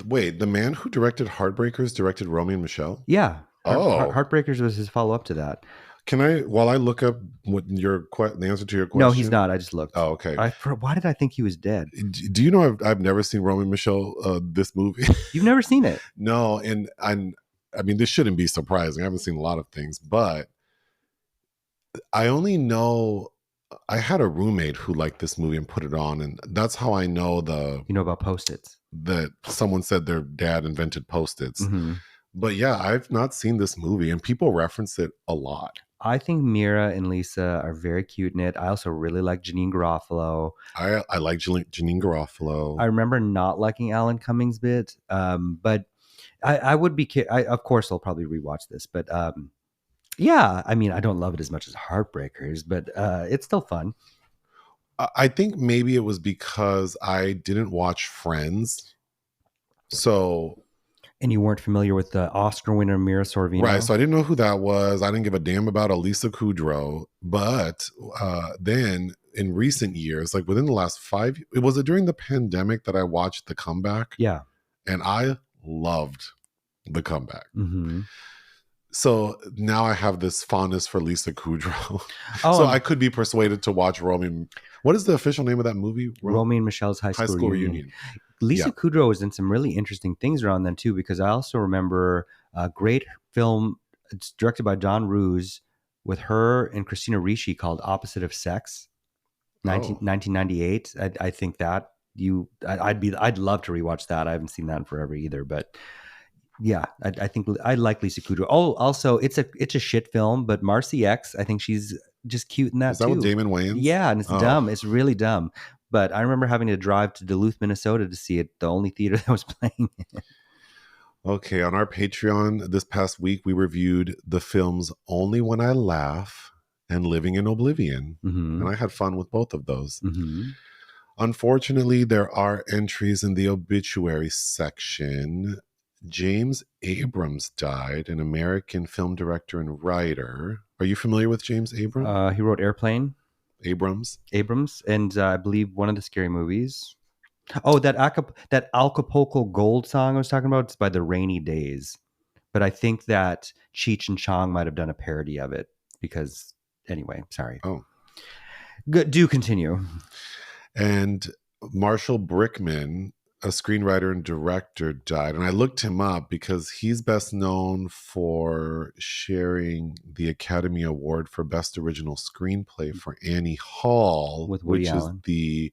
S1: Wait, the man who directed Heartbreakers directed Romy and Michelle?
S2: Yeah. Heartbreakers was his follow-up to that.
S1: Can I, while I look up what the answer to your question?
S2: No, he's not. I just looked.
S1: Oh, okay.
S2: Why did I think he was dead?
S1: Do you know I've never seen Romy and Michelle, this movie?
S2: You've never seen it?
S1: No, and I mean, this shouldn't be surprising. I haven't seen a lot of things, but I only know I had a roommate who liked this movie and put it on, and that's how I know
S2: about Post-its.
S1: That someone said their dad invented Post-its.
S2: Mm-hmm.
S1: But yeah, I've not seen this movie, and people reference it a lot.
S2: I think Mira and Lisa are very cute in it. I also really like Janine Garofalo.
S1: I like Janine Garofalo.
S2: I remember not liking Alan Cummings' bit, but I would be. Of course, I'll probably rewatch this, but yeah, I mean, I don't love it as much as Heartbreakers, but it's still fun.
S1: I think maybe it was because I didn't watch Friends, so.
S2: And you weren't familiar with the Oscar winner Mira Sorvino?
S1: Right, so I didn't know who that was. I didn't give a damn about Lisa Kudrow. But then in recent years, like within the last 5 years, was it during the pandemic that I watched The Comeback?
S2: Yeah.
S1: And I loved The Comeback.
S2: Mm-hmm.
S1: So now I have this fondness for Lisa Kudrow. So I could be persuaded to watch Romy. What is the official name of that movie?
S2: Romy and Michelle's High School Reunion. Lisa Kudrow was in some really interesting things around then too, because I also remember a great film. It's directed by Don Roos with her and Christina Ricci called Opposite of Sex, 1998. I think that I'd love to rewatch that. I haven't seen that in forever either, but yeah, I think I like Lisa Kudrow. Oh, also it's a shit film, but Marcy X, I think she's just cute in that too.
S1: Is that with Damon Wayans?
S2: Yeah, and it's dumb. It's really dumb. But I remember having to drive to Duluth, Minnesota to see it, the only theater that was playing it.
S1: Okay, on our Patreon this past week, we reviewed the films Only When I Laugh and Living in Oblivion. Mm-hmm. And I had fun with both of those.
S2: Mm-hmm.
S1: Unfortunately, there are entries in the obituary section. James Abrams died, an American film director and writer. Are you familiar with James Abrams?
S2: He wrote Airplane.
S1: Abrams?
S2: Abrams, and I believe one of the Scary Movies. Oh, that Acapulco Gold song I was talking about is by the Rainy Days. But I think that Cheech and Chong might have done a parody of it because, anyway, sorry.
S1: Oh.
S2: Good, do continue.
S1: And Marshall Brickman, a screenwriter and director, died. And I looked him up because he's best known for sharing the Academy Award for Best Original Screenplay for Annie Hall,
S2: With Woody
S1: which
S2: Allen.
S1: is the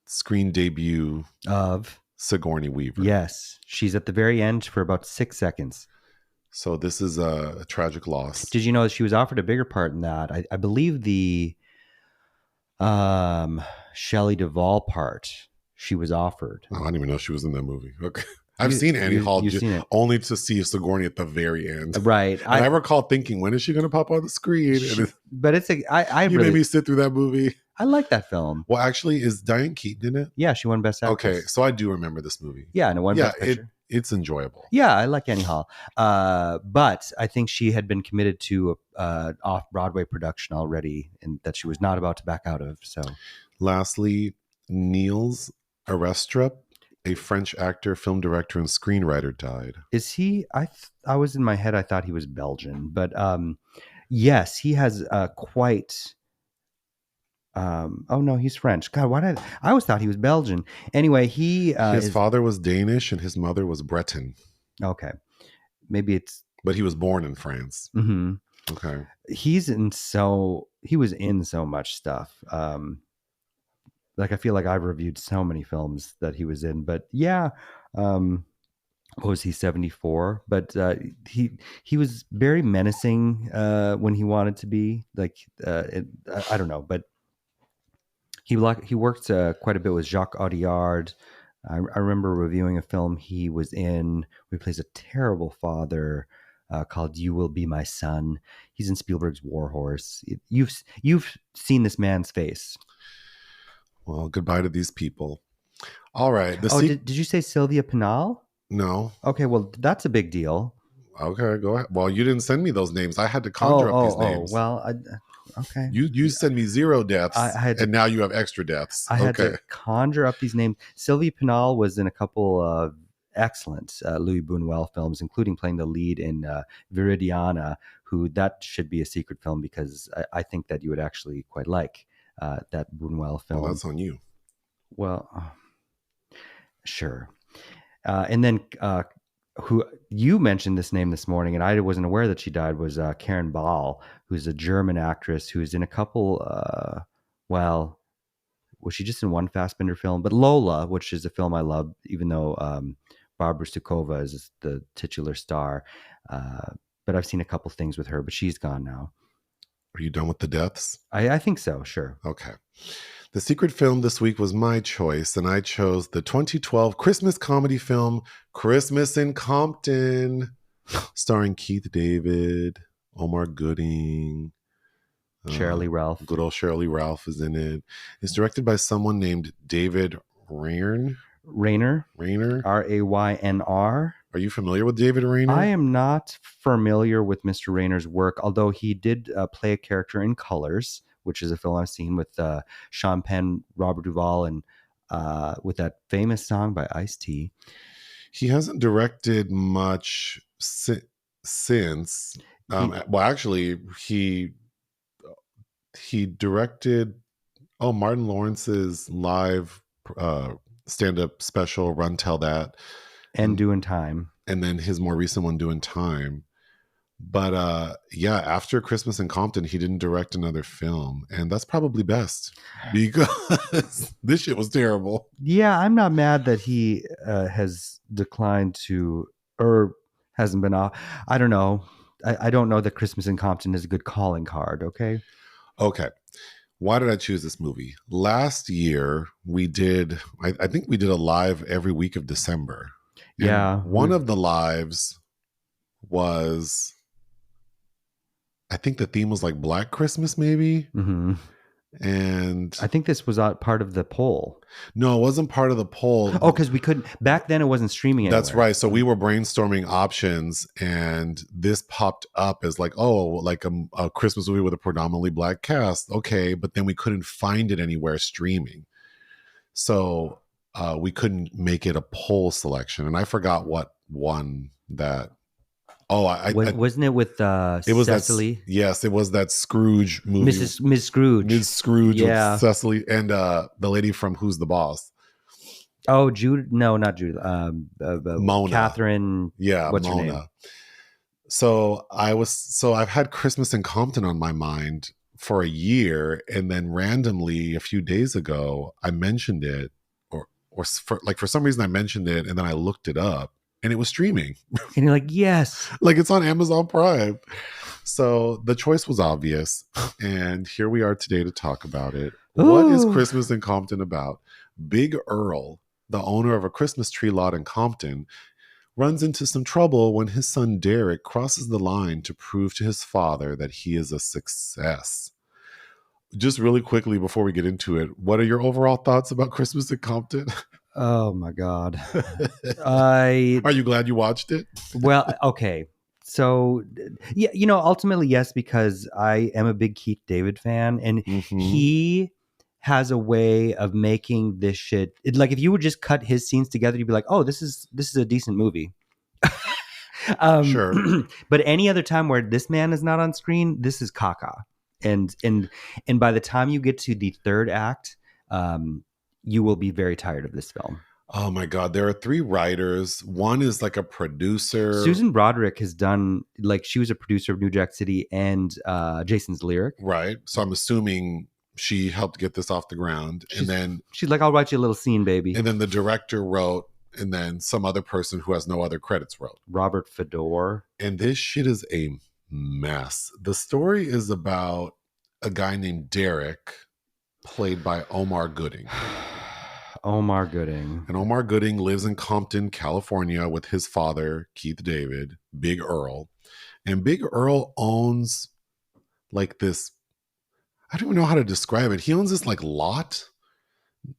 S1: screen debut
S2: Of
S1: Sigourney Weaver.
S2: Yes. She's at the very end for about 6 seconds.
S1: So this is a tragic loss.
S2: Did you know that she was offered a bigger part in that? I believe the Shelley Duvall part she was offered.
S1: Oh, I didn't even know she was in that movie. Okay. I've seen Annie Hall only to see Sigourney at the very end.
S2: Right.
S1: And I recall thinking, when is she going to pop on the screen?
S2: But it's you
S1: made me sit through that movie.
S2: I like that film.
S1: Well, actually, is Diane Keaton in it?
S2: Yeah, she won Best Actress.
S1: Okay, so I do remember this movie.
S2: Yeah, and it won Best Picture.
S1: It's enjoyable.
S2: Yeah, I like Annie Hall. But I think she had been committed to a off-Broadway production already and that she was not about to back out of. So,
S1: lastly, Niels Arestrup, a French actor, film director, and screenwriter, died.
S2: Is he? I was in my head. I thought he was Belgian, but yes, he has quite. Oh no, he's French. God, I always thought he was Belgian. Anyway, his
S1: father was Danish and his mother was Breton.
S2: Okay, maybe it's.
S1: But he was born in France.
S2: Mm-hmm.
S1: Okay,
S2: he was in so much stuff. Like I feel like I've reviewed so many films that he was in, but yeah. What was he, 74? But he was very menacing when he wanted to be. Like I don't know, but he worked quite a bit with Jacques Audiard. I remember reviewing a film he was in. Where he plays a terrible father called "You Will Be My Son." He's in Spielberg's War Horse. You've seen this man's face.
S1: Well, goodbye to these people. All right.
S2: Did you say Sylvia Pinal?
S1: No.
S2: Okay, well, that's a big deal.
S1: Okay, go ahead. Well, you didn't send me those names. I had to conjure up these names.
S2: Well, okay.
S1: You send me 0 deaths, and now you have extra deaths.
S2: I had to conjure up these names. Sylvia Pinal was in a couple of excellent Louis Buñuel films, including playing the lead in Viridiana, that should be a secret film because I think that you would actually quite like that Buñuel film.
S1: Well, that's on you.
S2: Well, sure. And then who you mentioned this name this morning, and I wasn't aware that she died, was Karen Ball, who's a German actress who's in a couple, was she just in one Fassbinder film? But Lola, which is a film I love, even though Barbara Stukova is the titular star. But I've seen a couple things with her, but she's gone now.
S1: Are you done with the deaths?
S2: I think so, sure.
S1: Okay. The secret film this week was my choice, and I chose the 2012 Christmas comedy film Christmas in Compton, starring Keith David, Omar Gooding,
S2: Shirley Ralph.
S1: Good old Shirley Ralph is in it. It's directed by someone named David Rayner.
S2: Raynor. R-A-Y-N-R.
S1: Are you familiar with David Rayner?
S2: I am not familiar with Mr. Raynor's work, although he did play a character in Colors, which is a film I've seen with Sean Penn, Robert Duvall, and with that famous song by Ice-T.
S1: He hasn't directed much since. He directed Martin Lawrence's live stand-up special, Run Tell That.
S2: And Doing Time.
S1: And then his more recent one, Doing Time. But after Christmas in Compton, he didn't direct another film. And that's probably best because this shit was terrible.
S2: Yeah, I'm not mad that he has declined to, or hasn't been off. I don't know. I don't know that Christmas in Compton is a good calling card, okay?
S1: Okay. Why did I choose this movie? Last year, we did, I think we did a live every week of December.
S2: Yeah.
S1: And one of the lives was, I think the theme was like Black Christmas, maybe.
S2: Mm-hmm.
S1: And
S2: I think this was part of the poll.
S1: no, it wasn't part of the poll.
S2: Oh, because we couldn't back then. It wasn't streaming anywhere.
S1: That's right. So we were brainstorming options, and this popped up as like, oh, like a Christmas movie with a predominantly black cast. Okay, but then we couldn't find it anywhere streaming, so we couldn't make it a poll selection. And I forgot what one that. Oh,
S2: wasn't it with
S1: it was
S2: Cecily?
S1: That, yes, it was that Scrooge movie.
S2: Miss Scrooge.
S1: Ms. Scrooge with Cecily and the lady from Who's the Boss.
S2: Oh, Jude? No, not Jude.
S1: Mona.
S2: Catherine.
S1: Yeah,
S2: what's
S1: Mona.
S2: her name?
S1: So I've had Christmas in Compton on my mind for a year, and then randomly a few days ago I mentioned it, or for some reason I mentioned it, and then I looked it up, and it was streaming.
S2: And you're like, yes,
S1: like it's on Amazon Prime. So the choice was obvious, and here we are today to talk about it. Ooh. What is Christmas in Compton about? Big Earl, the owner of a Christmas tree lot in Compton, runs into some trouble when his son Derek crosses the line to prove to his father that he is a success. Just really quickly before we get into it, what are your overall thoughts about Christmas in Compton?
S2: Oh my God.
S1: Are you glad you watched it?
S2: Well, okay. So, yeah, ultimately, yes, because I am a big Keith David fan, and he has a way of making this shit. Like, if you would just cut his scenes together, you'd be like, oh, this is a decent movie.
S1: Sure.
S2: But any other time where this man is not on screen, this is caca. And by the time you get to the third act, you will be very tired of this film.
S1: Oh my God. There are 3 writers. One is like a producer.
S2: Susan Broderick has done, like, she was a producer of New Jack City and Jason's Lyric.
S1: Right. So I'm assuming she helped get this off the ground. And then
S2: she's like, I'll write you a little scene, baby.
S1: And then the director wrote, and then some other person who has no other credits wrote.
S2: Robert Fedor.
S1: And this shit is a mess. The story is about a guy named Derek, played by Omar Gooding.
S2: Omar Gooding.
S1: And Omar Gooding lives in Compton, California with his father, Keith David, Big Earl. And Big Earl owns like this, I don't even know how to describe it. He owns this like lot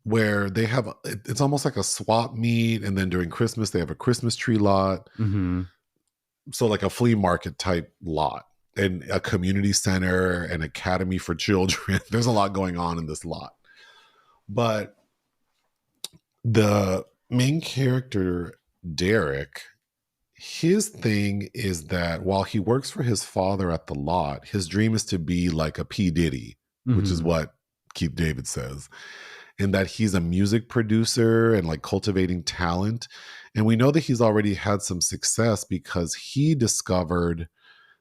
S1: where they have, it's almost like a swap meet. And then during Christmas, they have a Christmas tree lot.
S2: Mm-hmm.
S1: So like a flea market type lot, and a community center, an academy for children. There's a lot going on in this lot. But the main character, Derek, his thing is that while he works for his father at the lot, his dream is to be like a P. Diddy, which is what Keith David says, and that he's a music producer and like cultivating talent. And we know that he's already had some success because he discovered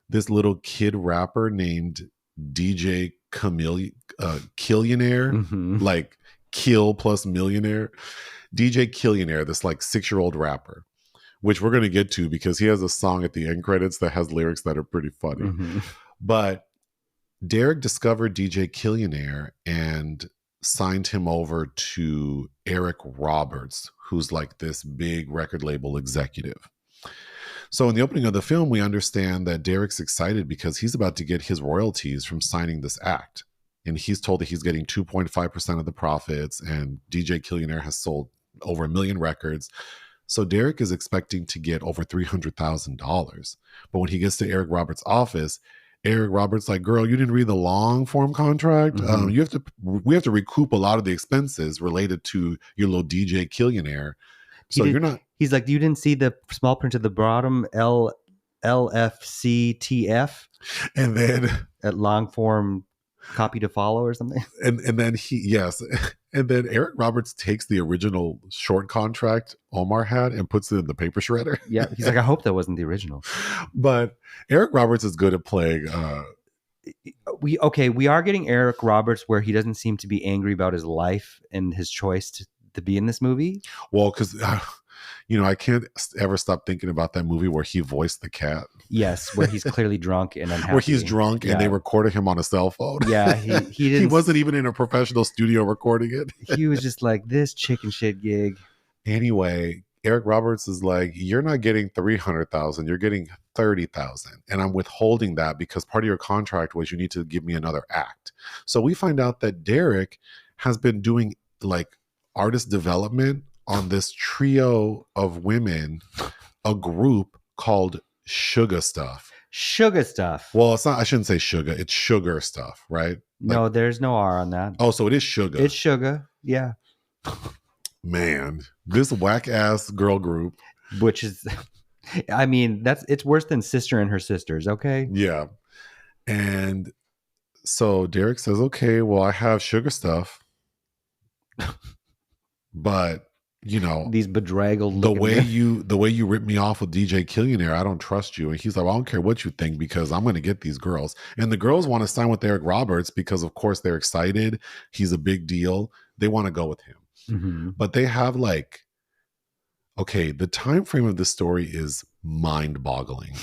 S1: this little kid rapper named DJ Killionaire, like kill plus millionaire. DJ Killionaire, this like 6-year-old rapper, which we're going to get to because he has a song at the end credits that has lyrics that are pretty funny. But Derek discovered DJ Killionaire and signed him over to Eric Roberts, who's like this big record label executive. So in the opening of the film, we understand that Derek's excited because he's about to get his royalties from signing this act. And he's told that he's getting 2.5% of the profits, and DJ Killionaire has sold over 1 million records. So Derek is expecting to get over $300,000. But when he gets to Eric Roberts' office, Eric Roberts like, girl, you didn't read the long form contract. We have to recoup a lot of the expenses related to your little DJ Killionaire. So you're not.
S2: He's like, you didn't see the small print at the bottom, LFCTF,
S1: and then
S2: at long form copy to follow or something.
S1: And then and then Eric Roberts takes the original short contract Omar had and puts it in the paper shredder.
S2: Yeah, he's like, I hope that wasn't the original.
S1: But Eric Roberts is good at playing.
S2: We are getting Eric Roberts where he doesn't seem to be angry about his life and his choice to be in this movie.
S1: Well, because I can't ever stop thinking about that movie where he voiced the cat.
S2: Yes, where he's clearly drunk and unhappy.
S1: Where he's drunk and they recorded him on a cell phone.
S2: Yeah, he didn't.
S1: He wasn't even in a professional studio recording it.
S2: He was just like, this chicken shit gig.
S1: Anyway, Eric Roberts is like, you're not getting 300,000, you're getting 30,000. And I'm withholding that because part of your contract was you need to give me another act. So we find out that Derek has been doing like artist development on this trio of women, a group called Sugar Stuff.
S2: Sugar Stuff.
S1: Well, it's not, I shouldn't say sugar, it's Sugar Stuff, right?
S2: No, there's no R on that.
S1: Oh, so it is sugar.
S2: It's sugar. Yeah.
S1: Man, this whack ass girl group.
S2: Which is, I mean, it's worse than Sister and Her Sisters, okay?
S1: Yeah. And so Derek says, okay, well, I have Sugar Stuff. But, you know,
S2: these bedraggled
S1: the way you rip me off with DJ Killionaire, I don't trust you. And he's like, well, I don't care what you think because I'm going to get these girls. And the girls want to sign with Eric Roberts because, of course, they're excited. He's a big deal. They want to go with him. Mm-hmm. But they have like, okay, the time frame of this story is mind-boggling.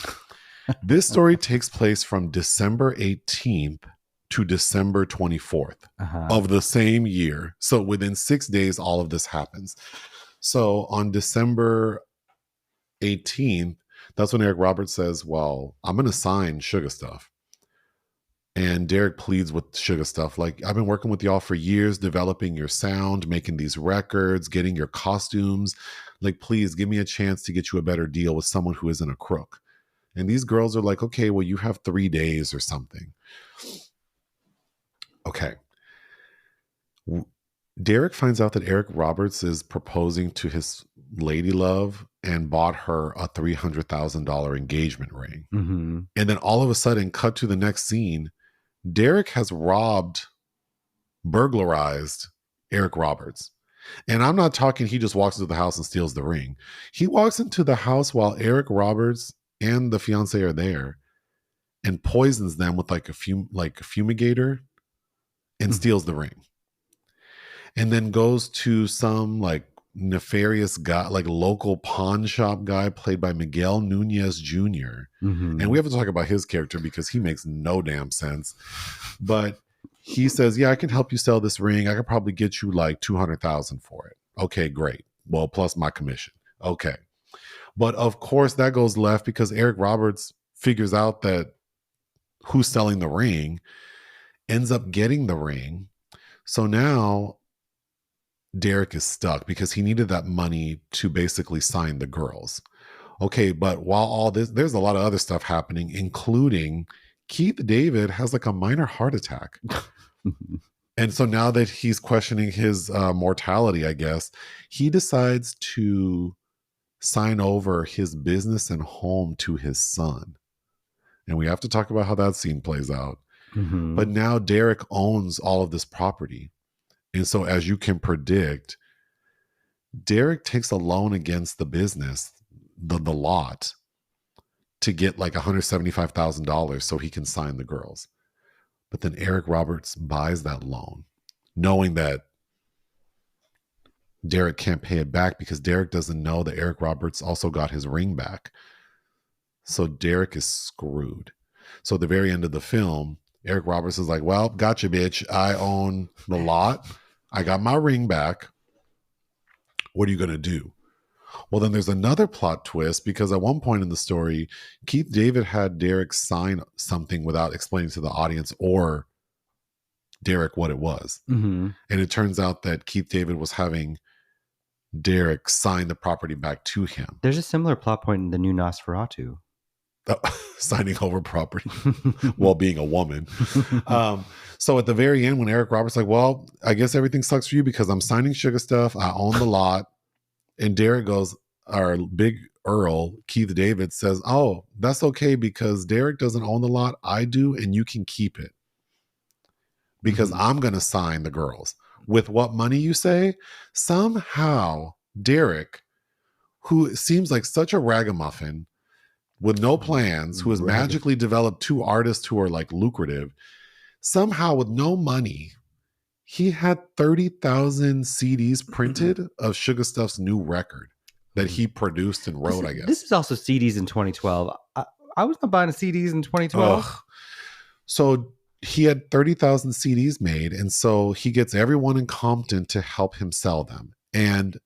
S1: This story takes place from December 18th to December 24th of the same year. So within 6 days, all of this happens. So on December 18th, that's when Eric Roberts says, well, I'm going to sign Sugar Stuff. And Derek pleads with Sugar Stuff, like, I've been working with y'all for years, developing your sound, making these records, getting your costumes. Like, please give me a chance to get you a better deal with someone who isn't a crook. And these girls are like, okay, well, you have 3 days or something. Okay. Derek finds out that Eric Roberts is proposing to his lady love and bought her a $300,000 engagement ring. Mm-hmm. And then all of a sudden, cut to the next scene, Derek has burglarized Eric Roberts. And I'm not talking he just walks into the house and steals the ring. He walks into the house while Eric Roberts and the fiance are there and poisons them with like a fumigator and steals the ring. And then goes to some like nefarious guy, like local pawn shop guy played by Miguel Nunez Jr. Mm-hmm. And we have to talk about his character because he makes no damn sense. But he says, yeah, I can help you sell this ring. I could probably get you like 200,000 for it. Okay, great. Well, plus my commission. Okay. But of course that goes left because Eric Roberts figures out that who's selling the ring, ends up getting the ring. So now Derek is stuck because he needed that money to basically sign the girls. Okay, but while all this, there's a lot of other stuff happening, including Keith David has like a minor heart attack. And so now that he's questioning his mortality, I guess, he decides to sign over his business and home to his son. And we have to talk about how that scene plays out. Mm-hmm. But now Derek owns all of this property. And so as you can predict, Derek takes a loan against the business, the lot, to get like $175,000 so he can sign the girls. But then Eric Roberts buys that loan, knowing that Derek can't pay it back because Derek doesn't know that Eric Roberts also got his ring back. So Derek is screwed. So at the very end of the film, Eric Roberts is like, well, gotcha, bitch. I own the lot. I got my ring back. What are you going to do? Well, then there's another plot twist because at one point in the story, Keith David had Derek sign something without explaining to the audience or Derek what it was. Mm-hmm. And it turns out that Keith David was having Derek sign the property back to him.
S2: There's a similar plot point in the new Nosferatu.
S1: Signing over property while being a woman. So at the very end, when Eric Roberts like, well, I guess everything sucks for you because I'm signing Sugar Stuff. I own the lot. And Derek goes, our big Earl, Keith David says, oh, that's okay because Derek doesn't own the lot. I do. And you can keep it because I'm going to sign the girls. With what money, you say? Somehow Derek, who seems like such a ragamuffin, with no plans, who has magically developed 2 artists who are like lucrative, somehow with no money, he had 30,000 CDs printed of Sugar Stuff's new record that he produced and wrote, I guess.
S2: This is also CDs in 2012. I was not buying CDs in 2012. Ugh.
S1: So he had 30,000 CDs made, and so he gets everyone in Compton to help him sell them. And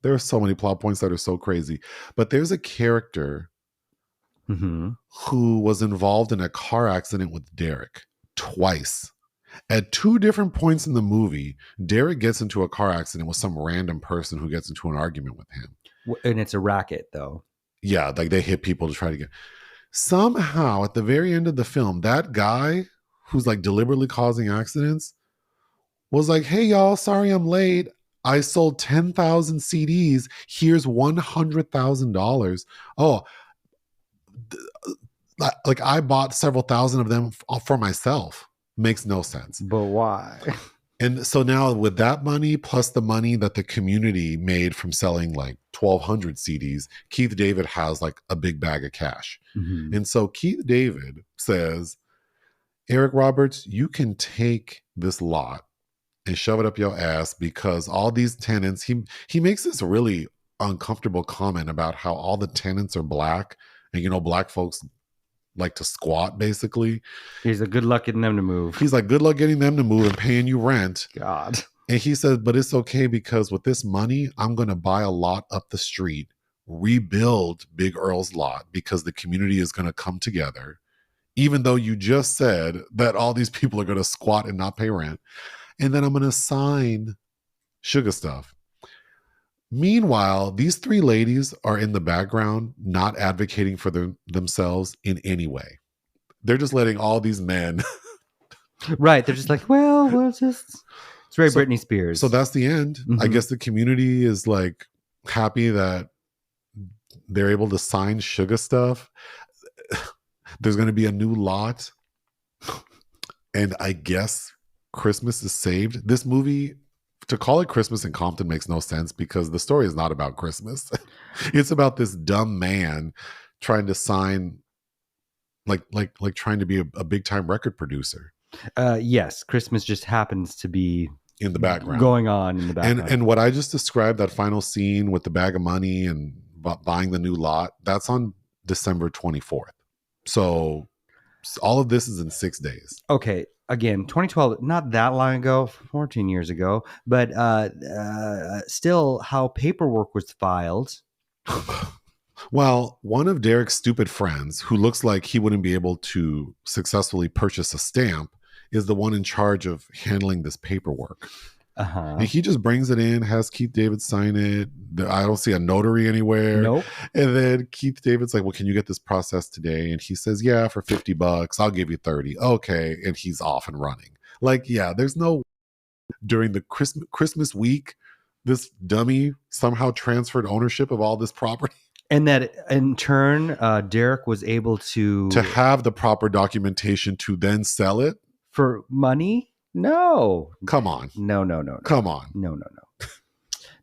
S1: There are so many plot points that are so crazy. But there's a character who was involved in a car accident with Derek twice. At two different points in the movie, Derek gets into a car accident with some random person who gets into an argument with him.
S2: And it's a racket, though.
S1: Yeah, like they hit people to try to get. Somehow, at the very end of the film, that guy who's like deliberately causing accidents was like, hey, y'all, sorry I'm late. I sold 10,000 CDs. Here's $100,000. Oh, like I bought several thousand of them for myself. Makes no sense.
S2: But why?
S1: And so now with that money plus the money that the community made from selling like 1,200 CDs, Keith David has like a big bag of cash. And so Keith David says, Eric Roberts, you can take this lot and shove it up your ass because all these tenants, he makes this really uncomfortable comment about how all the tenants are black and, you know, black folks like to squat, basically.
S2: He's like, good luck getting them to move.
S1: He's like, good luck getting them to move and paying you rent.
S2: God.
S1: And he said, but it's okay because with this money, I'm going to buy a lot up the street, rebuild Big Earl's lot because the community is going to come together, even though you just said that all these people are going to squat and not pay rent. And then I'm going to sign Sugar Stuff. Meanwhile, these three ladies are in the background, not advocating for themselves in any way. They're just letting all these men.
S2: Right. They're just like, well, it's very Britney Spears.
S1: So that's the end. I guess the community is like happy that they're able to sign Sugar Stuff. There's going to be a new lot. And I guess Christmas is saved. This movie, to call it Christmas in Compton makes no sense because the story is not about Christmas. It's about this dumb man trying to sign, like trying to be a big time record producer.
S2: Yes, Christmas just happens to be
S1: in the background,
S2: going on in the background.
S1: And what I just described, that final scene with the bag of money and buying the new lot, that's on December 24th. So all of this is in 6 days.
S2: Okay. Again, 2012, not that long ago, 14 years ago, but still how paperwork was filed.
S1: Well, one of Derek's stupid friends, who looks like he wouldn't be able to successfully purchase a stamp, is the one in charge of handling this paperwork. And he just brings it in, has Keith David sign it. I don't see a notary anywhere.
S2: Nope.
S1: And then Keith David's like, well, can you get this processed today? And he says, yeah, for $50, I'll give you 30. Okay. And he's off and running. Like, yeah, there's no, during the Christmas week, this dummy somehow transferred ownership of all this property.
S2: And that in turn, Derek was able to
S1: have the proper documentation to then sell it
S2: for money. No.
S1: Come on.
S2: No.
S1: Come on.
S2: No.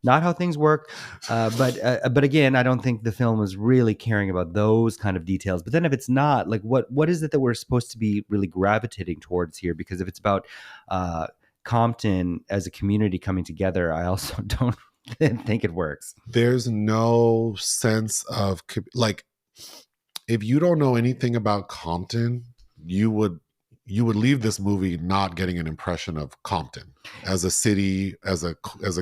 S2: Not how things work. But again, I don't think the film is really caring about those kind of details. But then if it's not, like what is it that we're supposed to be really gravitating towards here? Because if it's about Compton as a community coming together, I also don't think it works.
S1: There's no sense of, like, if you don't know anything about Compton, you would leave this movie not getting an impression of Compton as a city, as a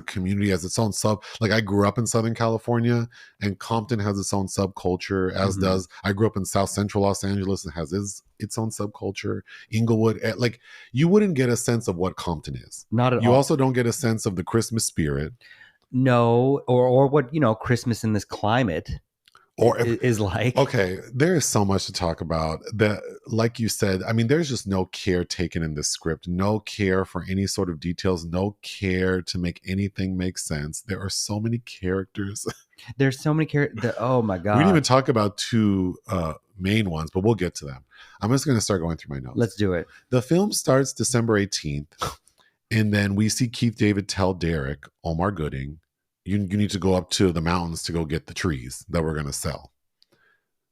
S1: community, as its own sub. Like, I grew up in Southern California, and Compton has its own subculture, as does, I grew up in South Central Los Angeles and has its own subculture. Inglewood, like, you wouldn't get a sense of what Compton is.
S2: Not at all.
S1: You also don't get a sense of the Christmas spirit.
S2: No, or what, Christmas in this climate is like.
S1: Okay, there is so much to talk about. That, like you said, I mean, there's just no care taken in this script, no care for any sort of details, no care to make anything make sense. There are so many characters.
S2: There's so many characters. Oh my God.
S1: We didn't even talk about two main ones, but we'll get to them. I'm just going to start going through my notes.
S2: Let's do it.
S1: The film starts December 18th. And then we see Keith David tell Derek, Omar Gooding, you need to go up to the mountains to go get the trees that we're going to sell.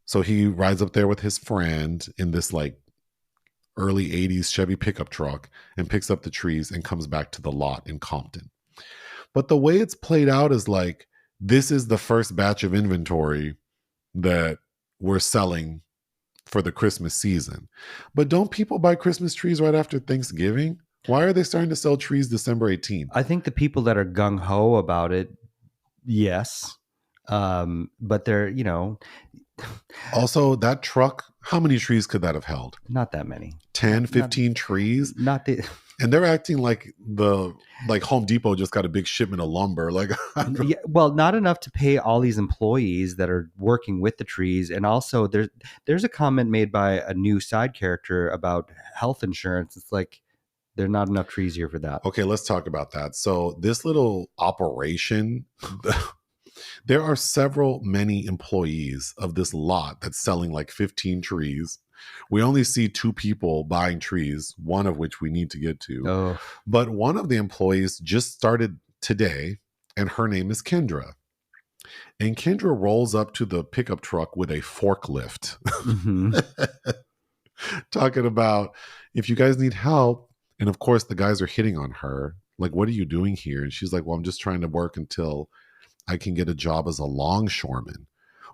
S1: So he rides up there with his friend in this like early 80s Chevy pickup truck and picks up the trees and comes back to the lot in Compton. But the way it's played out is like, this is the first batch of inventory that we're selling for the Christmas season. But don't people buy Christmas trees right after Thanksgiving? Why are they starting to sell trees December 18th?
S2: I think the people that are gung-ho about it Yes. But they're,
S1: Also, that truck, how many trees could that have held?
S2: not that many.
S1: 10,
S2: Not,
S1: 15 trees?
S2: not the.
S1: And they're acting like Home Depot just got a big shipment of lumber. Like,
S2: Yeah, well, not enough to pay all these employees that are working with the trees, and also there's a comment made by a new side character about health insurance. It's like there are not enough trees here for that.
S1: okay, let's talk about that. So this little operation, there are many employees of this lot that's selling like 15 trees. We only see 2 people buying trees, one of which we need to get to.
S2: Oh,
S1: But one of the employees just started today, and her name is Kendra. And Kendra rolls up to the pickup truck with a forklift,
S2: mhm.
S1: talking about if you guys need help. And of course, the guys are hitting on her. Like, what are you doing here? And she's like, well, I'm just trying to work until I can get a job as a longshoreman.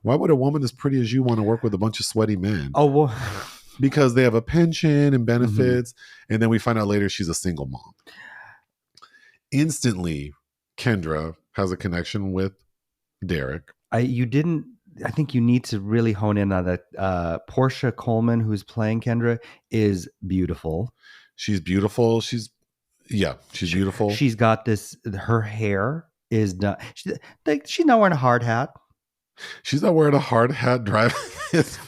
S1: Why would a woman as pretty as you want to work with a bunch of sweaty men?
S2: Oh well,
S1: Because they have a pension and
S2: mhm.
S1: benefits. And then we find out later she's a single mom. Instantly, Kendra has a connection with Derek.
S2: I think you need to really hone in on that. Portia Coleman, who's playing Kendra, is beautiful.
S1: She's beautiful. She's beautiful.
S2: She's got this. Her hair is not. She's not wearing a hard hat.
S1: She's not wearing a hard hat driving.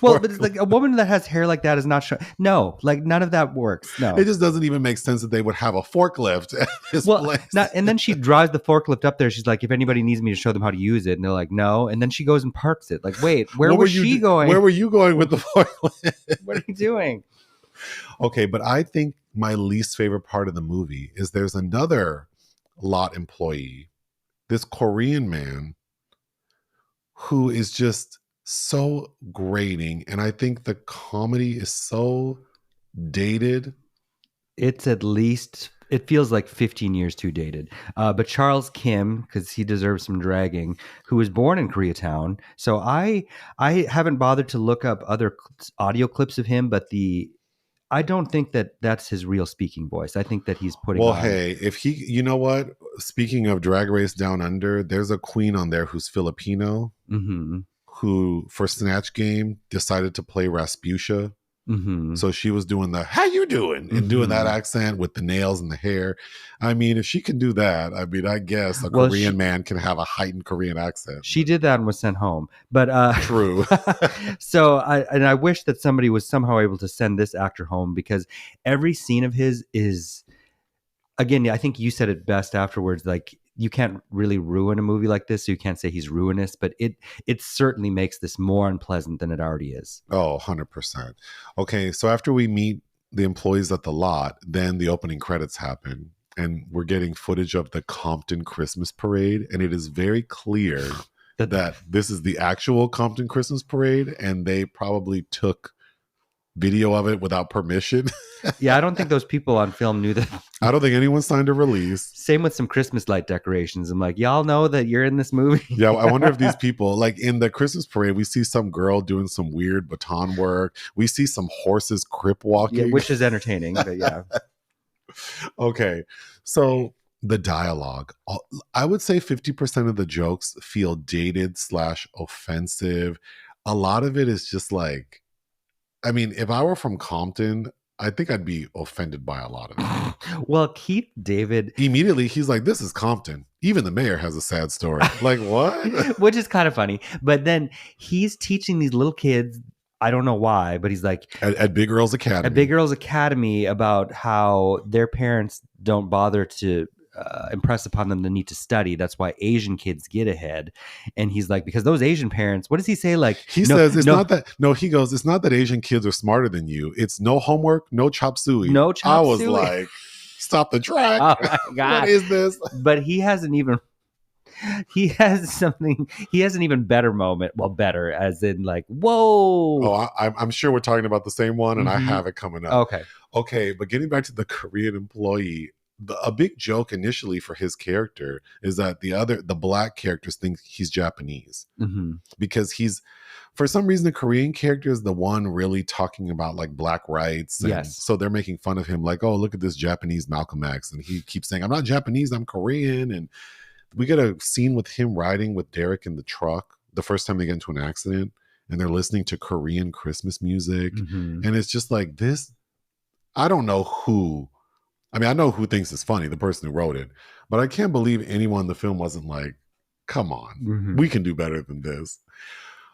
S2: Well, but it's like a woman that has hair like that is not. No, like none of that works. No,
S1: it just doesn't even make sense that they would have a forklift at this place.
S2: And then she drives the forklift up there. She's like, if anybody needs me to show them how to use it, and they're like, no. And then she goes and parks it. Like, wait, where was she going?
S1: Where were you going with the forklift?
S2: What are you doing?
S1: Okay, but I think my least favorite part of the movie is there's another lot employee, this Korean man, who is just so grating. And I think the comedy is so dated.
S2: It's at least, it feels like 15 years too dated. But Charles Kim, because he deserves some dragging, who was born in Koreatown. So I haven't bothered to look up other audio clips of him, but I don't think that that's his real speaking voice. I think that he's putting on.
S1: Hey, if he, you know what? Speaking of Drag Race Down Under, there's a queen on there who's Filipino,
S2: mm-hmm.
S1: who for Snatch Game decided to play Rasputia.
S2: Mm-hmm.
S1: So she was doing the "How you doing?" and doing that accent with the nails and the hair. I mean, if she can do that, I mean, I guess a Korean man can have a heightened Korean accent.
S2: She did that and was sent home. But
S1: true.
S2: So I wish that somebody was somehow able to send this actor home, because every scene of his is, again, I think you said it best afterwards, like, you can't really ruin a movie like this, so you can't say he's ruinous, but it certainly makes this more unpleasant than it already is.
S1: Oh, 100%. Okay, so after we meet the employees at the lot, then the opening credits happen, and we're getting footage of the Compton Christmas parade, and it is very clear that this is the actual Compton Christmas parade, and they probably took video of it without permission.
S2: Yeah, I don't think those people on film knew that.
S1: I don't think anyone signed a release.
S2: Same with some Christmas light decorations. I'm like, y'all know that you're in this movie.
S1: Yeah, I wonder if these people, like in the Christmas parade, we see some girl doing some weird baton work. We see some horses crip walking.
S2: Yeah, which is entertaining, but yeah.
S1: Okay, so the dialogue, I would say 50% of the jokes feel dated / offensive. A lot of it is just like, I mean, if I were from Compton, I think I'd be offended by a lot of it.
S2: Well, Keith David,
S1: immediately he's like, this is Compton. Even the mayor has a sad story. Like, what?
S2: Which is kind of funny. But then he's teaching these little kids, I don't know why, but he's like,
S1: at Big Girls Academy.
S2: At Big Girls Academy, about how their parents don't bother to impress upon them the need to study. That's why Asian kids get ahead. And he's like, because those Asian parents, what does he say? Like,
S1: he says it's not that. No, he goes, it's not that Asian kids are smarter than you. It's no homework, no chop suey.
S2: No chop suey.
S1: I was like, stop the track.
S2: Oh my God.
S1: What is this?
S2: But he has an even better moment. Well, better as in like, whoa.
S1: Oh, I'm sure we're talking about the same one, and I have it coming up. Okay, but getting back to the Korean employee, a big joke initially for his character is that the black characters think he's Japanese, because he's, for some reason, the Korean character is the one really talking about like black rights. And
S2: yes.
S1: So they're making fun of him, like, oh, look at this Japanese Malcolm X. And he keeps saying, I'm not Japanese, I'm Korean. And we get a scene with him riding with Derek in the truck the first time they get into an accident, and they're listening to Korean Christmas music. And it's just like this. I don't know who. I mean, I know who thinks it's funny, the person who wrote it, but I can't believe anyone in the film wasn't like, come on, we can do better than this.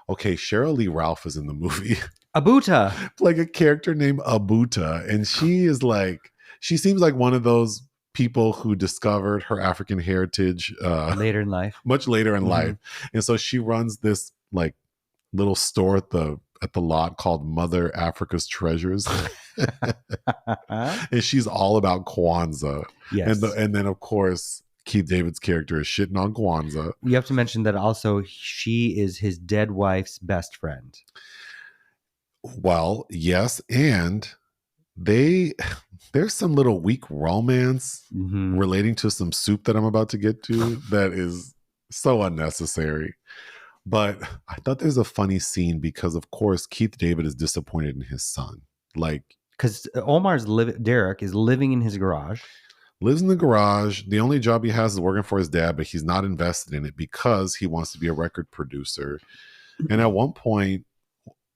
S1: Okay, Cheryl Lee Ralph is in the movie.
S2: Abuta.
S1: Like a character named Abuta. And she is like, she seems like one of those people who discovered her African heritage
S2: later in life.
S1: Much later in life. And so she runs this like little store at the lot called Mother Africa's Treasures. And she's all about Kwanzaa.
S2: Yes.
S1: And then of course Keith David's character is shitting on Kwanzaa.
S2: We have to mention that also she is his dead wife's best friend.
S1: Well, yes, and there's some little weak romance relating to some soup that I'm about to get to that is so unnecessary. But I thought there's a funny scene because, of course, Keith David is disappointed in his son. Like,
S2: because Derek is living in his garage.
S1: Lives in the garage. The only job he has is working for his dad, but he's not invested in it because he wants to be a record producer. And at one point,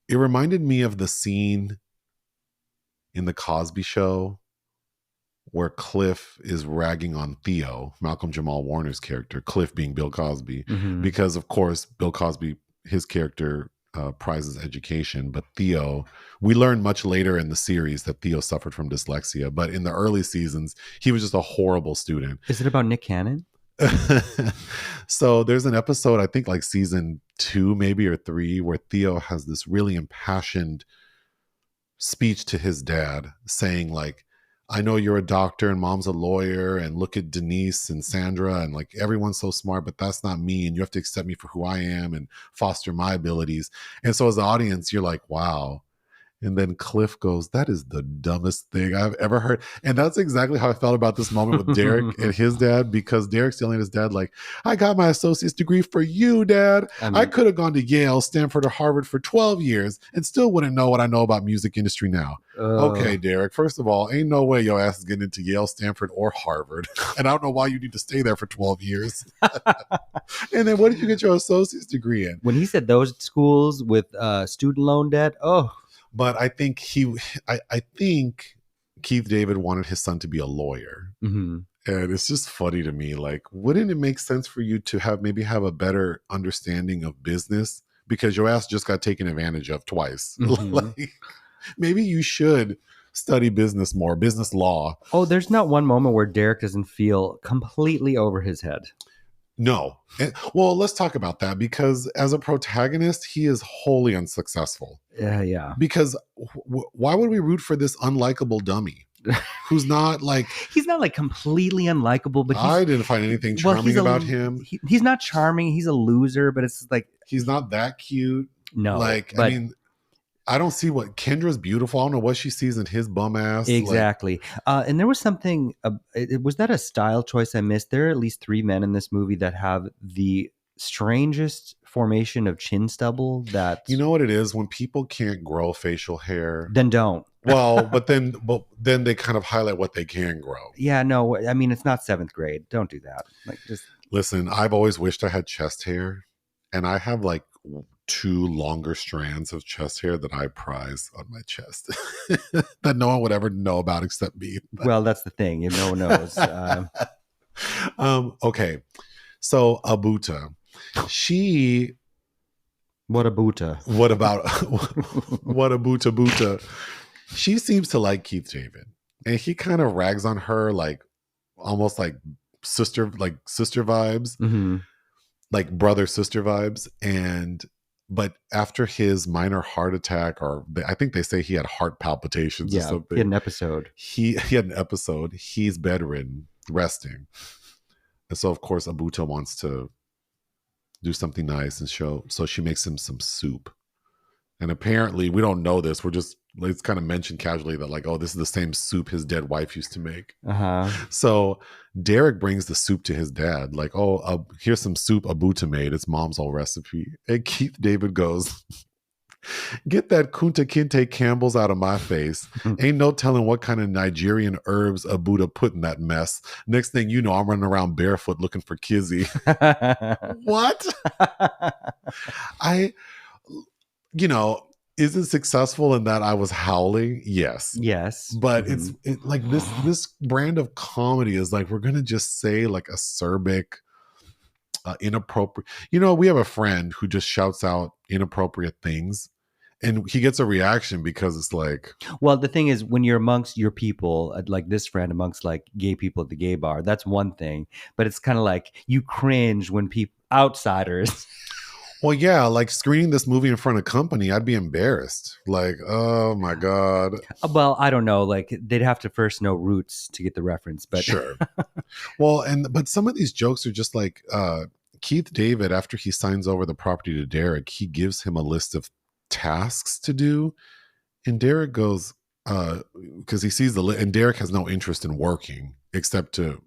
S1: it reminded me of the scene in The Cosby Show where Cliff is ragging on Theo, Malcolm Jamal Warner's character, Cliff being Bill Cosby, because of course, Bill Cosby, his character prizes education, but Theo, we learned much later in the series that Theo suffered from dyslexia, but in the early seasons, he was just a horrible student.
S2: Is it about Nick Cannon?
S1: So there's an episode, I think like season 2 maybe or 3, where Theo has this really impassioned speech to his dad saying like, I know you're a doctor and mom's a lawyer, and look at Denise and Sandra, and like everyone's so smart, but that's not me, and you have to accept me for who I am and foster my abilities. And so as the audience, you're like, wow. And then Cliff goes, that is the dumbest thing I've ever heard. And that's exactly how I felt about this moment with Derek and his dad, because Derek's yelling at his dad, like, I got my associate's degree for you, Dad. I could have gone to Yale, Stanford, or Harvard for 12 years and still wouldn't know what I know about music industry now. Okay, Derek, first of all, ain't no way your ass is getting into Yale, Stanford, or Harvard. And I don't know why you need to stay there for 12 years. And then what did you get your associate's degree in?
S2: When he said those schools with student loan debt,
S1: But I think I think Keith David wanted his son to be a lawyer. And it's just funny to me. Like, wouldn't it make sense for you to maybe have a better understanding of business? Because your ass just got taken advantage of twice. Like, maybe you should study business more, business law.
S2: Oh, there's not one moment where Derek doesn't feel completely over his head.
S1: No. Well, let's talk about that, because as a protagonist, he is wholly unsuccessful.
S2: Yeah.
S1: Because why would we root for this unlikable dummy who's not like...
S2: He's not like completely unlikable, but
S1: I didn't find anything charming about him.
S2: He's not charming. He's a loser, but it's like...
S1: He's not that cute.
S2: No.
S1: Like, I mean... I don't see what Kendra's beautiful. I don't know what she sees in his bum ass.
S2: Exactly. And there was something, was that a style choice I missed? There are at least 3 men in this movie that have the strangest formation of chin stubble that...
S1: You know what it is? When people can't grow facial hair.
S2: Then don't.
S1: Well, but then they kind of highlight what they can grow.
S2: Yeah, no, I mean, it's not 7th grade. Don't do that. Like, just... Listen,
S1: I've always wished I had chest hair, and I have like 2 longer strands of chest hair that I prize on my chest that no one would ever know about except me.
S2: Well, that's the thing. No one knows.
S1: Okay. So Abuta,
S2: what Abuta?
S1: What about what Abuta? She seems to like Keith David, and he kind of rags on her like almost like sister vibes, like brother sister vibes, but after his minor heart attack, or I think they say he had heart palpitations or something.
S2: He had an episode.
S1: He had an episode. He's bedridden, resting. And so, of course, Abuta wants to do something nice and so she makes him some soup. And apparently, we don't know this. It's kind of mentioned casually that like, oh, this is the same soup his dead wife used to make. So Derek brings the soup to his dad. Like, oh, here's some soup Abuta made. It's mom's old recipe. And Keith David goes, Get that Kunta Kinte Campbell's out of my face. Ain't no telling what kind of Nigerian herbs a Buddha put in that mess. Next thing you know, I'm running around barefoot looking for Kizzy. What? I, is it successful in that I was howling? Yes.
S2: Yes.
S1: But it's like this brand of comedy is like, we're going to just say like acerbic, inappropriate. We have a friend who just shouts out inappropriate things and he gets a reaction because it's like,
S2: well, the thing is, when you're amongst your people, like this friend amongst like gay people at the gay bar, that's one thing, but it's kind of like you cringe when people outsiders.
S1: Well, yeah, like screening this movie in front of company, I'd be embarrassed. Like, oh my God.
S2: Well, I don't know. Like they'd have to first know Roots to get the reference, but
S1: sure. Well, but some of these jokes are just like Keith David, after he signs over the property to Derek, he gives him a list of tasks to do. And Derek goes, because he sees the list, and Derek has no interest in working except to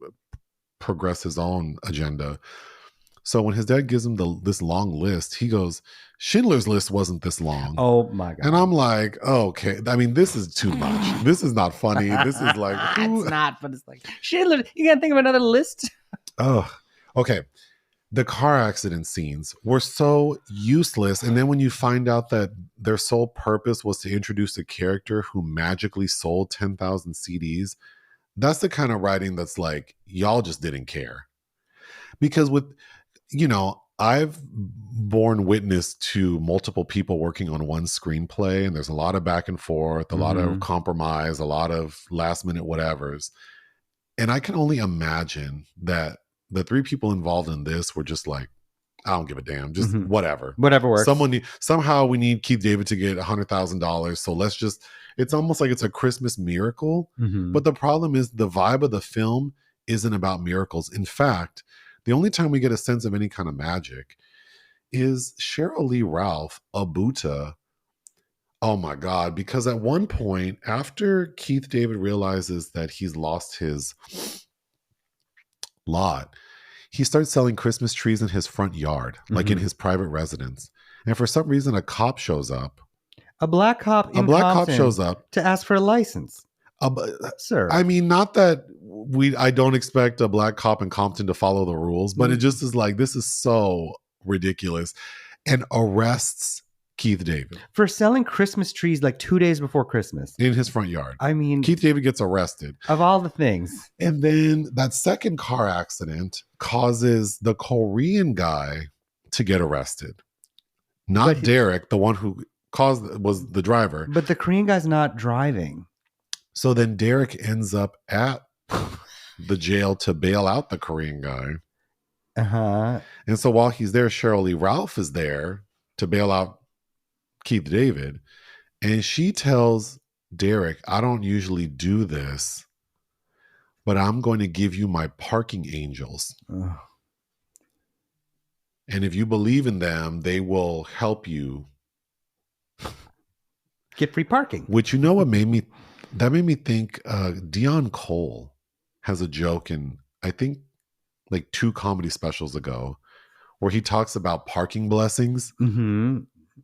S1: progress his own agenda. So when his dad gives him this long list, he goes, Schindler's List wasn't this long.
S2: Oh my God.
S1: And I'm like, okay. I mean, this is too much. This is not funny. This is like,
S2: it's not, but it's like, Schindler, you gotta think of another list.
S1: Oh, okay. The car accident scenes were so useless. And then when you find out that their sole purpose was to introduce a character who magically sold 10,000 CDs, that's the kind of writing that's like, y'all just didn't care. Because I've borne witness to multiple people working on one screenplay, and there's a lot of back and forth, a lot of compromise, a lot of last minute whatevers. And I can only imagine that the three people involved in this were just like, I don't give a damn, just whatever
S2: works.
S1: Somehow we need Keith David to get $100,000. So it's almost like it's a Christmas miracle. But the problem is the vibe of the film isn't about miracles. In fact, the only time we get a sense of any kind of magic is Cheryl Lee Ralph, Abuta. Oh my God. Because at one point, after Keith David realizes that he's lost his lot, he starts selling Christmas trees in his front yard, like in his private residence. And for some reason, a cop shows up.
S2: A black cop
S1: shows up
S2: to ask for a license. Sir.
S1: I mean, not that I don't expect a black cop in Compton to follow the rules, but it just is like, this is so ridiculous, and arrests Keith David
S2: for selling Christmas trees like 2 days before Christmas
S1: in his front yard.
S2: I mean,
S1: Keith David gets arrested
S2: of all the things.
S1: And then that second car accident causes the Korean guy to get arrested. Not Derek, the one who was the driver.
S2: But the Korean guy's not driving.
S1: So then Derek ends up at the jail to bail out the Korean guy. And so while he's there, Cheryl Lee Ralph is there to bail out Keith David. And she tells Derek, I don't usually do this, but I'm going to give you my parking angels. And if you believe in them, they will help you
S2: get free parking.
S1: Which, what made me think Dion Cole has a joke in, I think, like 2 comedy specials ago, where he talks about parking blessings.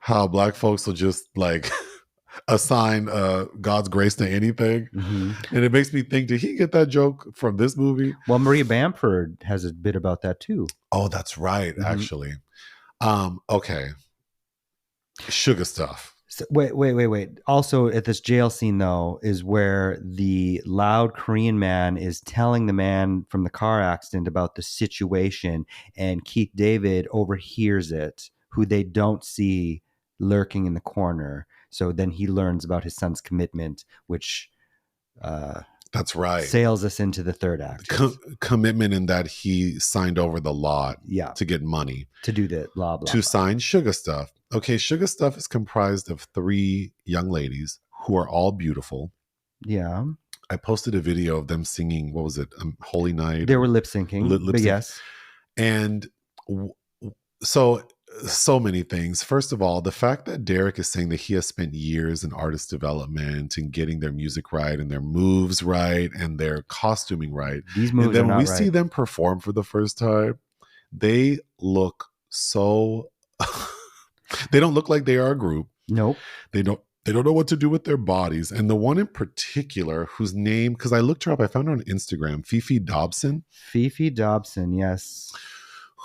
S1: How black folks will just like assign God's grace to anything. And it makes me think, did he get that joke from this movie?
S2: Well, Maria Bamford has a bit about that too.
S1: Oh, that's right, actually. Okay. Sugar stuff.
S2: So, wait. Also, at this jail scene, though, is where the loud Korean man is telling the man from the car accident about the situation, and Keith David overhears it, who they don't see lurking in the corner. So then he learns about his son's commitment, which
S1: that's right,
S2: sails us into the third act.
S1: Commitment in that he signed over the lot to get money.
S2: To do the blah, blah,
S1: to sign Sugar Stuff. Okay, Sugar Stuff is comprised of 3 young ladies who are all beautiful.
S2: Yeah.
S1: I posted a video of them singing, what was it, Holy Night?
S2: They were lip syncing. But yes.
S1: And so many things. First of all, the fact that Derek is saying that he has spent years in artist development and getting their music right and their moves right and their costuming right.
S2: These moves
S1: and then
S2: are not
S1: we
S2: right.
S1: see them perform for the first time. They look so... They don't look like they are a group.
S2: Nope.
S1: They don't know what to do with their bodies. And the one in particular whose name, because I looked her up, I found her on Instagram, Fifi Dobson.
S2: Fifi Dobson, yes.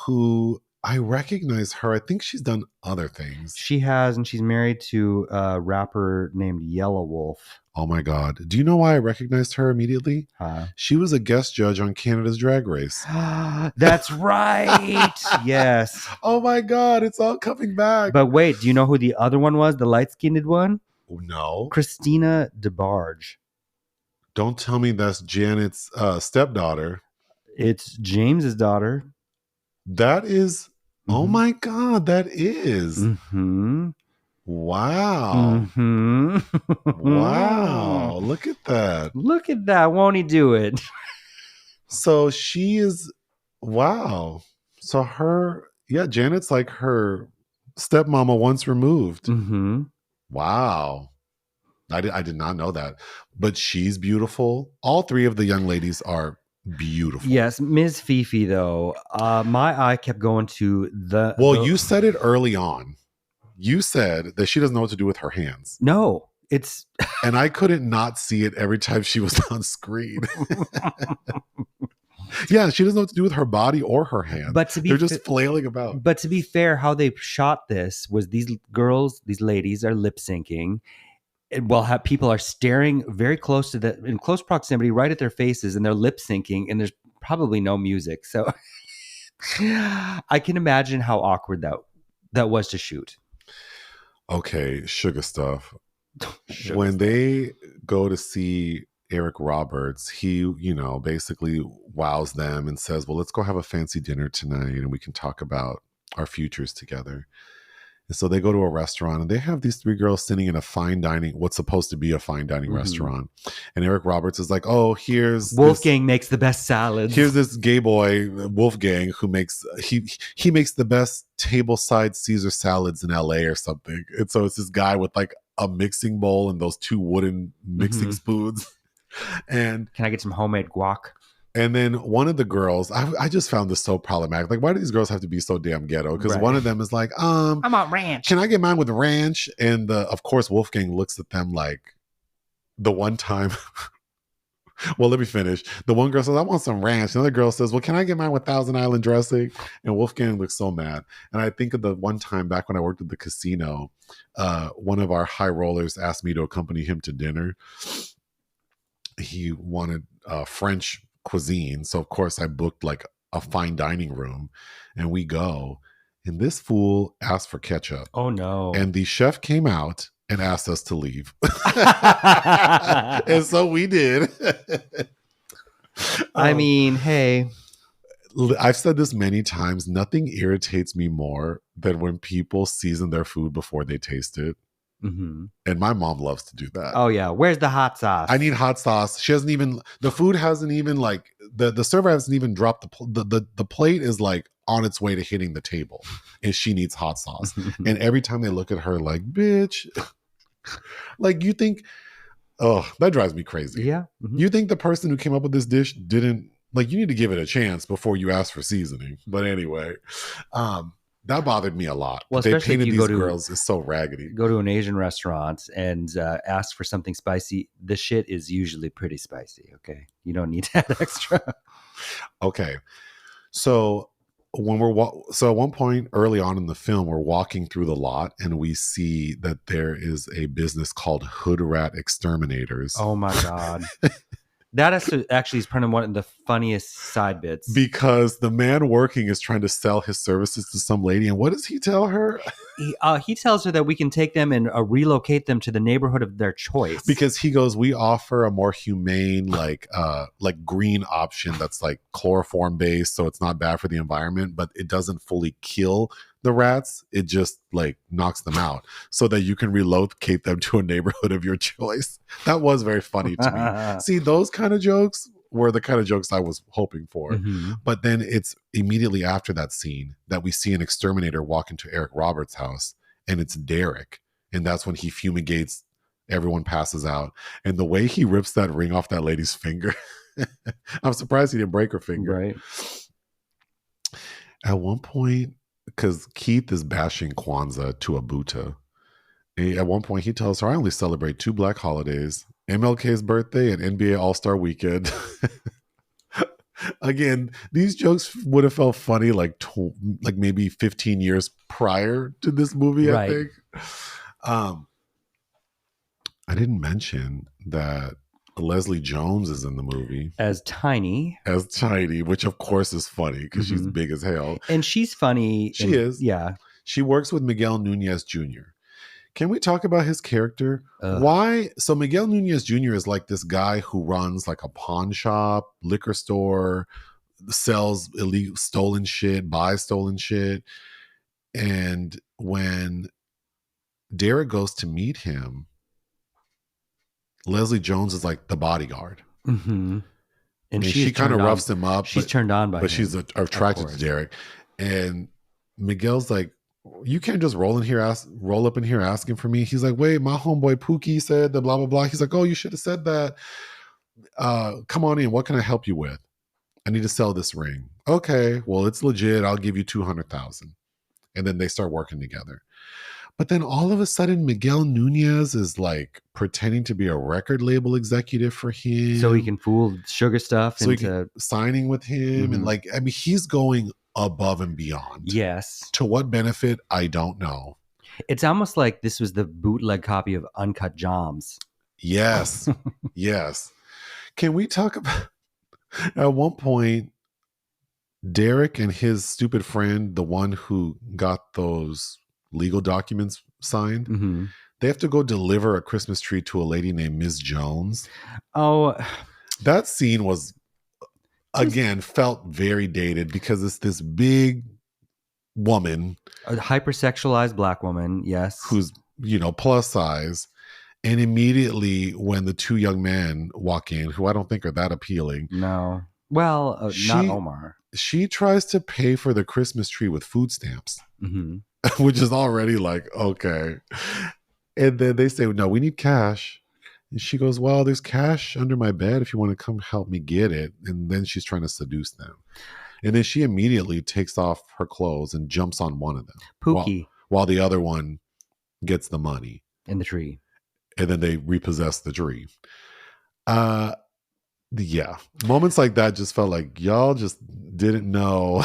S1: Who I recognize her. I think she's done other things.
S2: She has, and she's married to a rapper named Yellow Wolf.
S1: Oh my God. Do you know why I recognized her immediately? She was a guest judge on Canada's Drag Race.
S2: That's right. Yes.
S1: Oh my God. It's all coming back.
S2: But wait, do you know who the other one was? The light-skinned one?
S1: No.
S2: Christina DeBarge.
S1: Don't tell me that's Janet's stepdaughter.
S2: It's James's daughter.
S1: That is. Mm-hmm. Oh my God. That is.
S2: Mm-hmm.
S1: Wow.
S2: Mm-hmm.
S1: Wow. Look at that.
S2: Look at that. Won't he do it?
S1: So she is. Wow. So Janet's like her stepmama once removed.
S2: Mm-hmm.
S1: Wow. I did not know that. But she's beautiful. All three of the young ladies are beautiful.
S2: Yes. Ms. Fifi, though, my eye kept going to the...
S1: Well, you said it early on. You said that she doesn't know what to do with her hands.
S2: No, it's...
S1: And I couldn't not see it every time she was on screen. Yeah, she doesn't know what to do with her body or her hands.
S2: But they're
S1: just flailing about.
S2: But to be fair, how they shot this was these girls, these ladies are lip syncing. While people are staring very close to in close proximity, right at their faces, and they're lip syncing, and there's probably no music. So I can imagine how awkward that was to shoot.
S1: Okay, sugar stuff. When they go to see Eric Roberts, he, basically wows them and says, well, let's go have a fancy dinner tonight and we can talk about our futures together. And so they go to a restaurant and they have these three girls sitting in what's supposed to be a fine dining restaurant. And Eric Roberts is like, oh, here's
S2: Wolfgang makes the best salads.
S1: Here's this gay boy, Wolfgang, who makes he makes the best tableside Caesar salads in LA or something. And so it's this guy with like a mixing bowl and those two wooden mixing spoons. And
S2: can I get some homemade guac?
S1: And then one of the girls, I just found this so problematic. Like, why do these girls have to be so damn ghetto? Because one of them is like, I
S2: want ranch.
S1: Can I get mine with ranch? And of course, Wolfgang looks at them like the one time. Well, let me finish. The one girl says, I want some ranch. Another girl says, well, can I get mine with Thousand Island dressing? And Wolfgang looks so mad. And I think of the one time back when I worked at the casino, one of our high rollers asked me to accompany him to dinner. He wanted French cuisine. So, of course, I booked like a fine dining room and we go. And this fool asked for ketchup.
S2: Oh, no.
S1: And the chef came out and asked us to leave. And so we did.
S2: I mean, hey.
S1: I've said this many times. Nothing irritates me more than when people season their food before they taste it.
S2: Mm-hmm.
S1: And my mom loves to do that.
S2: Oh, yeah. Where's the hot sauce?
S1: I need hot sauce. She hasn't even, the food hasn't even like, the server hasn't even dropped the plate is like on its way to hitting the table. And she needs hot sauce. And every time they look at her like, bitch, like you think, oh, that drives me crazy.
S2: Yeah. Mm-hmm.
S1: You think the person who came up with this dish didn't, like, you need to give it a chance before you ask for seasoning. But anyway, that bothered me a lot.
S2: Well,
S1: they
S2: especially
S1: painted
S2: if you
S1: these
S2: go to,
S1: girls as so raggedy.
S2: Go to an Asian restaurant and ask for something spicy. The shit is usually pretty spicy. Okay, you don't need that extra.
S1: Okay, so when at one point early on in the film, we're walking through the lot and we see that there is a business called Hood Rat Exterminators.
S2: Oh my God. That actually is probably one of the funniest side bits.
S1: Because the man working is trying to sell his services to some lady. And what does he tell her?
S2: He tells her that we can take them and relocate them to the neighborhood of their choice.
S1: Because he goes, we offer a more humane, like green option that's like chloroform based. So it's not bad for the environment, but it doesn't fully kill the rats. It just like knocks them out so that you can relocate them to a neighborhood of your choice. That was very funny to me. See, those kind of jokes were the kind of jokes I was hoping for. Mm-hmm. But then it's immediately after that scene that we see an exterminator walk into Eric Roberts' house, and it's Derek. And that's when he fumigates, everyone passes out. And the way he rips that ring off that lady's finger, I'm surprised he didn't break her finger.
S2: Right.
S1: At one point, because Keith is bashing Kwanzaa to Abuta, At one point, he tells her, I only celebrate 2 black holidays, MLK's birthday and NBA All-Star Weekend. Again, these jokes would have felt funny like maybe 15 years prior to this movie, I think. I didn't mention that Leslie Jones is in the movie
S2: as Tiny,
S1: which of course is funny because she's big as hell.
S2: And she's funny.
S1: She is.
S2: Yeah.
S1: She works with Miguel Nunez Jr. Can we talk about his character? Why? So Miguel Nunez Jr. is like this guy who runs like a pawn shop, liquor store, sells illegal stolen shit, buys stolen shit. And when Derek goes to meet him, Leslie Jones is like the bodyguard.
S2: Mm-hmm.
S1: And she kind of roughs him up.
S2: She's turned on by him.
S1: But she's attracted to Derek. And Miguel's like, you can't just roll up in here asking for me. He's like, wait, my homeboy Pookie said the blah, blah, blah. He's like, oh, you should have said that. Come on in. What can I help you with? I need to sell this ring. Okay, well, it's legit. I'll give you $200,000. And then they start working together. But then all of a sudden, Miguel Nunez is like pretending to be a record label executive for him.
S2: So he can fool Sugar Stuff into
S1: signing with him. And like, I mean, he's going above and beyond.
S2: Yes.
S1: To what benefit? I don't know.
S2: It's almost like this was the bootleg copy of Uncut Gems.
S1: Yes. Yes. Can we talk about, at one point, Derek and his stupid friend, the one who got those legal documents signed, they have to go deliver a Christmas tree to a lady named Ms. Jones.
S2: Oh,
S1: that scene was, again, felt very dated because it's this big woman,
S2: a hypersexualized black woman, yes,
S1: who's, plus size. And immediately when the 2 young men walk in, who I don't think are that appealing.
S2: No. Well, not Omar.
S1: She tries to pay for the Christmas tree with food stamps. Which is already like, okay. And then they say, no, we need cash. And she goes, well, there's cash under my bed if you want to come help me get it. And then she's trying to seduce them. And then she immediately takes off her clothes and jumps on one of them.
S2: Pookie.
S1: While the other one gets the money.
S2: In the tree.
S1: And then they repossess the tree. Yeah. Moments like that just felt like y'all just didn't know.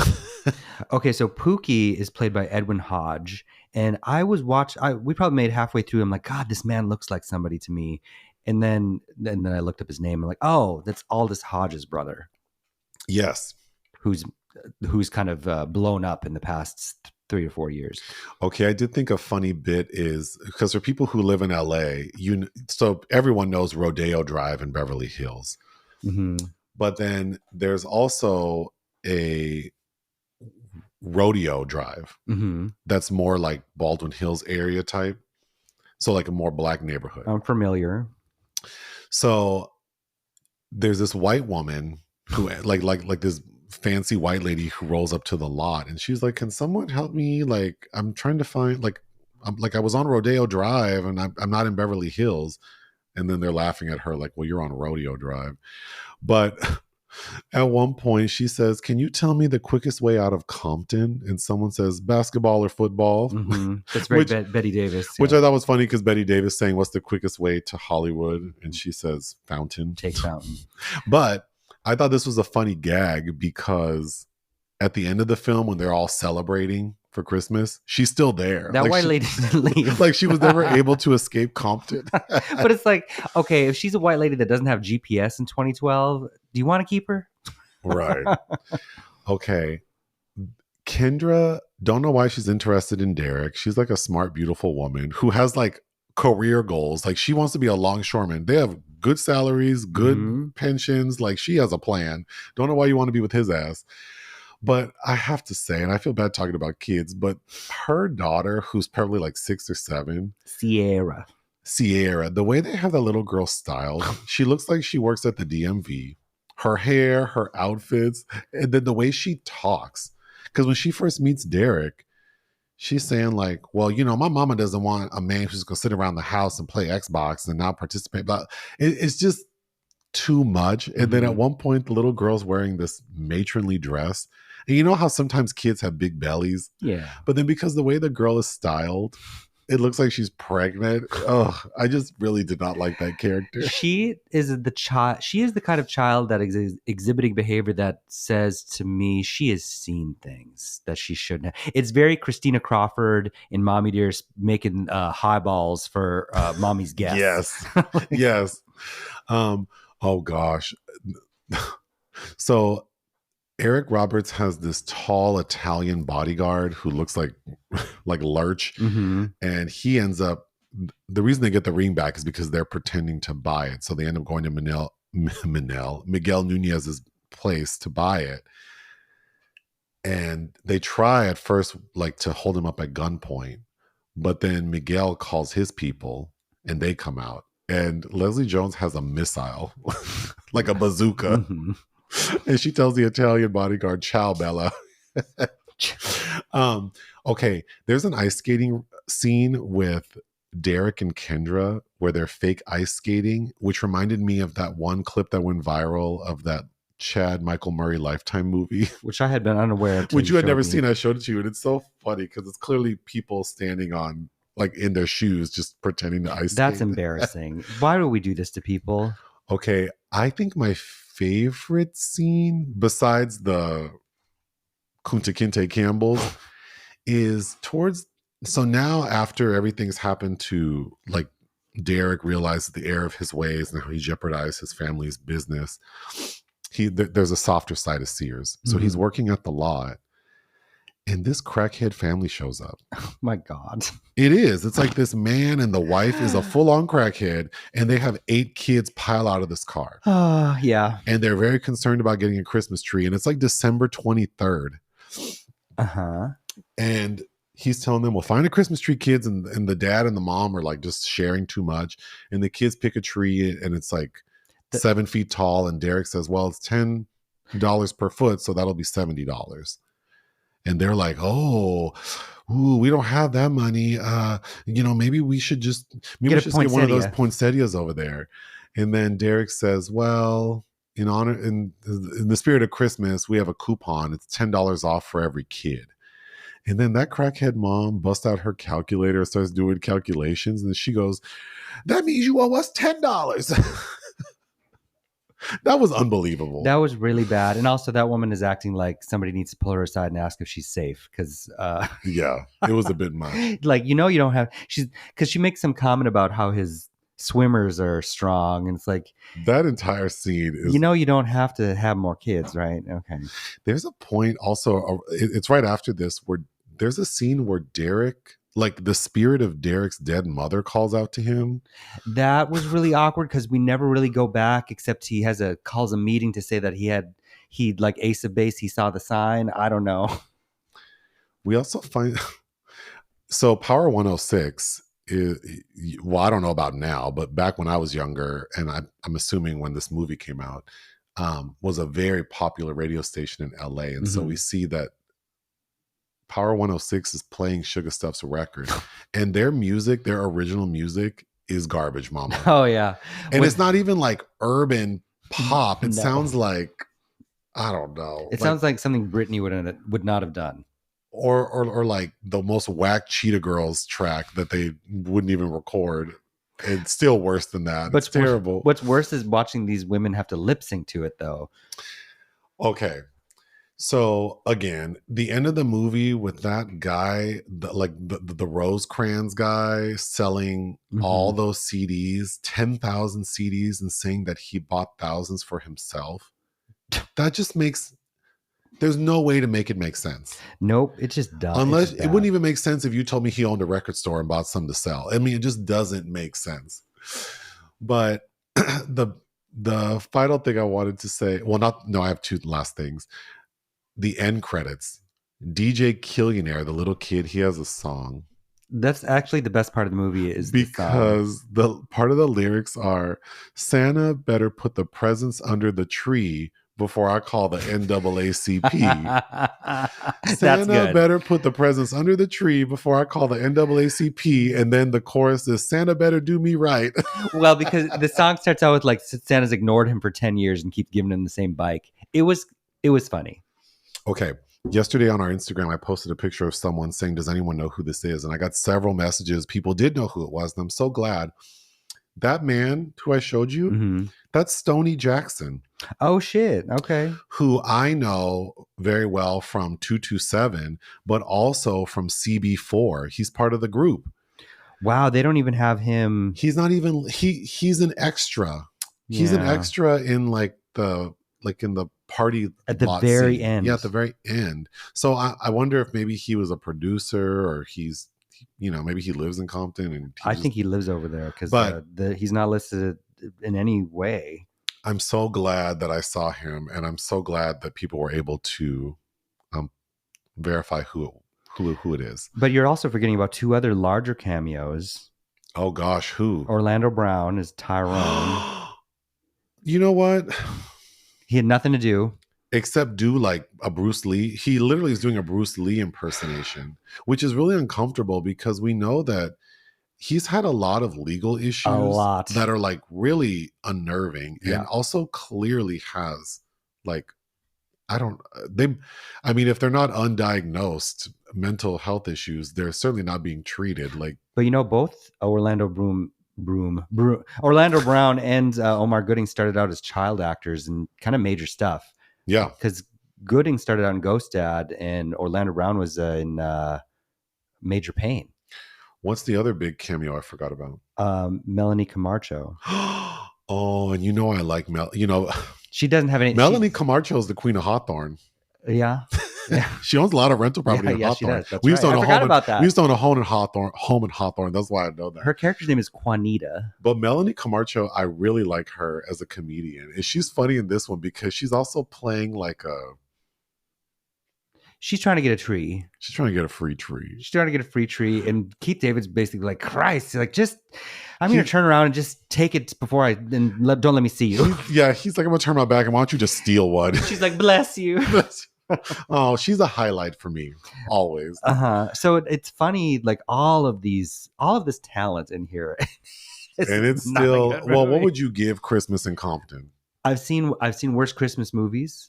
S2: Okay, so Pookie is played by Edwin Hodge, and we probably made halfway through. I'm like, God, this man looks like somebody to me. And then I looked up his name. I'm like, oh, that's Aldous Hodge's brother.
S1: Yes.
S2: Who's kind of blown up in the past 3 or 4 years.
S1: Okay, I did think a funny bit is because for people who live in LA, so everyone knows Rodeo Drive in Beverly Hills. But then there's also a Rodeo Drive that's more like Baldwin Hills area type, so like a more black neighborhood.
S2: I'm familiar.
S1: So there's this white woman who like this fancy white lady who rolls up to the lot, and she's like, can someone help me, like I'm trying to find I was on Rodeo Drive and I'm not in Beverly Hills. And then they're laughing at her like, well, you're on Rodeo Drive. But at one point she says, can you tell me the quickest way out of Compton? And someone says basketball or football.
S2: That's very Betty Davis.
S1: Which I thought was funny because Betty Davis saying, what's the quickest way to Hollywood? And she says Fountain.
S2: Take Fountain.
S1: But I thought this was a funny gag because at the end of the film, when they're all celebrating for Christmas, she's still there.
S2: That white lady didn't leave.
S1: Like she was never able to escape Compton.
S2: But it's like, okay, if she's a white lady that doesn't have GPS in 2012, do you want to keep her?
S1: Right. Okay. Kendra, don't know why she's interested in Derek. She's like a smart, beautiful woman who has like career goals. Like she wants to be a longshoreman. They have good salaries, good pensions. Like she has a plan. Don't know why you want to be with his ass. But I have to say, and I feel bad talking about kids, but her daughter, who's probably like 6 or 7,
S2: Sierra,
S1: the way they have that little girl styled, she looks like she works at the DMV. Her hair, her outfits, and then the way she talks. Because when she first meets Derek, she's saying like, well, my mama doesn't want a man who's going to sit around the house and play Xbox and not participate. But it's just too much. And then at one point, the little girl's wearing this matronly dress. And you know how sometimes kids have big bellies?
S2: Yeah.
S1: But then because the way the girl is styled, it looks like she's pregnant. Oh, I just really did not like that character.
S2: She is the child. She is the kind of child that is exhibiting behavior that says to me she has seen things that she shouldn't have. It's very Christina Crawford in Mommy Dearest making highballs for mommy's guests.
S1: Yes. Yes. Oh gosh. So Eric Roberts has this tall Italian bodyguard who looks like Lurch,
S2: Mm-hmm.
S1: and he ends up. The reason they get the ring back is because they're pretending to buy it, so they end up going to Miguel Nunez's place to buy it, and they try at first like to hold him up at gunpoint, but then Miguel calls his people, and they come out, and Leslie Jones has a missile, like a bazooka.
S2: Mm-hmm.
S1: And she tells the Italian bodyguard, "Ciao, Bella." Okay, there's an ice skating scene with Derek and Kendra where they're fake ice skating, which reminded me of that one clip that went viral of that Chad Michael Murray Lifetime movie,
S2: Which I had been unaware of.
S1: which you had never seen. I showed it to you, and it's so funny because it's clearly people standing on like in their shoes, just pretending to ice skate.
S2: That's embarrassing. Why do we do this to people?
S1: Okay, I think my favorite scene, besides the Kunta Kinte Campbell's, is towards. So now, after everything's happened to like Derek realizes the error of his ways and how he jeopardized his family's business, there's a softer side of Sears. So he's working at the lot, and this crackhead family shows up.
S2: Oh my God.
S1: It is. It's like this man and the wife is a full-on crackhead, and they have 8 kids pile out of this car.
S2: Yeah.
S1: And they're very concerned about getting a Christmas tree. And it's like December 23rd.
S2: Uh-huh.
S1: And he's telling them, "Well, find a Christmas tree, kids." And the dad and the mom are like just sharing too much. And the kids pick a tree, and it's like 7 feet tall. And Derek says, "Well, it's $10 per foot, so that'll be $70. And they're like, "Oh, ooh, we don't have that money. Maybe we should just get one of those poinsettias over there." And then Derek says, "Well, in the spirit of Christmas, we have a coupon. It's $10 off for every kid." And then that crackhead mom busts out her calculator, starts doing calculations, and she goes, "That means you owe us $10." That was unbelievable.
S2: That was really bad. And also that woman is acting like somebody needs to pull her aside and ask if she's safe. Because
S1: yeah, it was a bit much.
S2: Like, you don't have, because she makes some comment about how his swimmers are strong. And it's like,
S1: that entire scene is,
S2: you don't have to have more kids, right? Okay.
S1: There's a point also, it's right after this, where there's a scene where Derek, like the spirit of Derek's dead mother, calls out to him.
S2: That was really awkward because we never really go back, except he calls a meeting to say that he like Ace of Base, he saw the sign. I don't know.
S1: We also find, so Power 106 is, well, I don't know about now, but back when I was younger, and I'm assuming when this movie came out, was a very popular radio station in LA. And so we see that Power 106 is playing Sugar Stuff's record, and their original music is garbage, mama.
S2: Oh yeah.
S1: And it's not even like urban pop. It sounds like, I don't know.
S2: It sounds like something Britney would not have done.
S1: Or like the most whack Cheetah Girls track that they wouldn't even record. It's still worse than that. But it's terrible.
S2: What's worse is watching these women have to lip sync to it though.
S1: Okay. So again, the end of the movie with that guy, the Rosecrans guy selling all those CDs, 10,000 CDs, and saying that he bought thousands for himself. That just there's no way to make it make sense.
S2: Nope, it's just dumb.
S1: Unless it wouldn't even make sense if you told me he owned a record store and bought some to sell. I mean, it just doesn't make sense. But the final thing I wanted to say, I have 2 last things. The end credits, DJ Killionaire, the little kid, he has a song.
S2: That's actually the best part of the movie is
S1: because the part of the lyrics are, "Santa better put the presents under the tree before I call the NAACP." Santa better put the presents under the tree before I call the NAACP. And then the chorus is, "Santa better do me right."
S2: Well, because the song starts out with like Santa's ignored him for 10 years and keeps giving him the same bike. It was funny.
S1: Okay. Yesterday on our Instagram, I posted a picture of someone saying, "Does anyone know who this is?" And I got several messages. People did know who it was, and I'm so glad. That man who I showed you,
S2: Mm-hmm.
S1: that's Stoney Jackson.
S2: Oh shit! Okay.
S1: Who I know very well from 227, but also from CB4. He's part of the group.
S2: Wow, they don't even have him.
S1: He's not even he's an extra. He's an
S2: Yeah.
S1: extra in in the party
S2: At the
S1: lot
S2: very
S1: scene.
S2: end.
S1: Yeah, at the very end. So I wonder if maybe he was a producer or he's maybe he lives in Compton and
S2: I think he lives over there because
S1: but
S2: he's not listed in any way.
S1: I'm so glad that I saw him, and I'm so glad that people were able to verify who it is.
S2: But you're also forgetting about two other larger cameos.
S1: Oh gosh, who?
S2: Orlando Brown is Tyrone.
S1: You know what?
S2: He had nothing to do.
S1: Except do like a Bruce Lee. He literally is doing a Bruce Lee impersonation, which is really uncomfortable because we know that he's had a lot of legal issues that are like really unnerving, and also clearly has like if they're not undiagnosed mental health issues, they're certainly not being treated like.
S2: But both Orlando Brown and Omar Gooding started out as child actors and kind of major stuff.
S1: Yeah,
S2: because Gooding started out in Ghost Dad and Orlando Brown was in Major Pain.
S1: What's the other big cameo I forgot about?
S2: Melanie Camacho.
S1: Oh, and I like
S2: she doesn't have any.
S1: Melanie Camacho is the queen of Hawthorne.
S2: Yeah.
S1: She owns a lot of rental property in Hawthorne.
S2: She does. That's right. I forgot about that.
S1: We used to own a home in Hawthorne. That's why I know that.
S2: Her character's name is Juanita.
S1: But Melanie Camacho, I really like her as a comedian. And she's funny in this one because she's also playing like
S2: she's trying to get a tree.
S1: She's trying to get a free tree.
S2: She's trying to get a free tree. And Keith David's basically like, Christ, like I'm going to turn around and just take it before don't let me see you.
S1: He's like, I'm going to turn my back and why don't you just steal one?
S2: She's like, bless you.
S1: Oh, she's a highlight for me always.
S2: So it's funny, like all of this talent in here,
S1: and it's still well. What would you give Christmas in Compton?
S2: I've seen worse Christmas movies.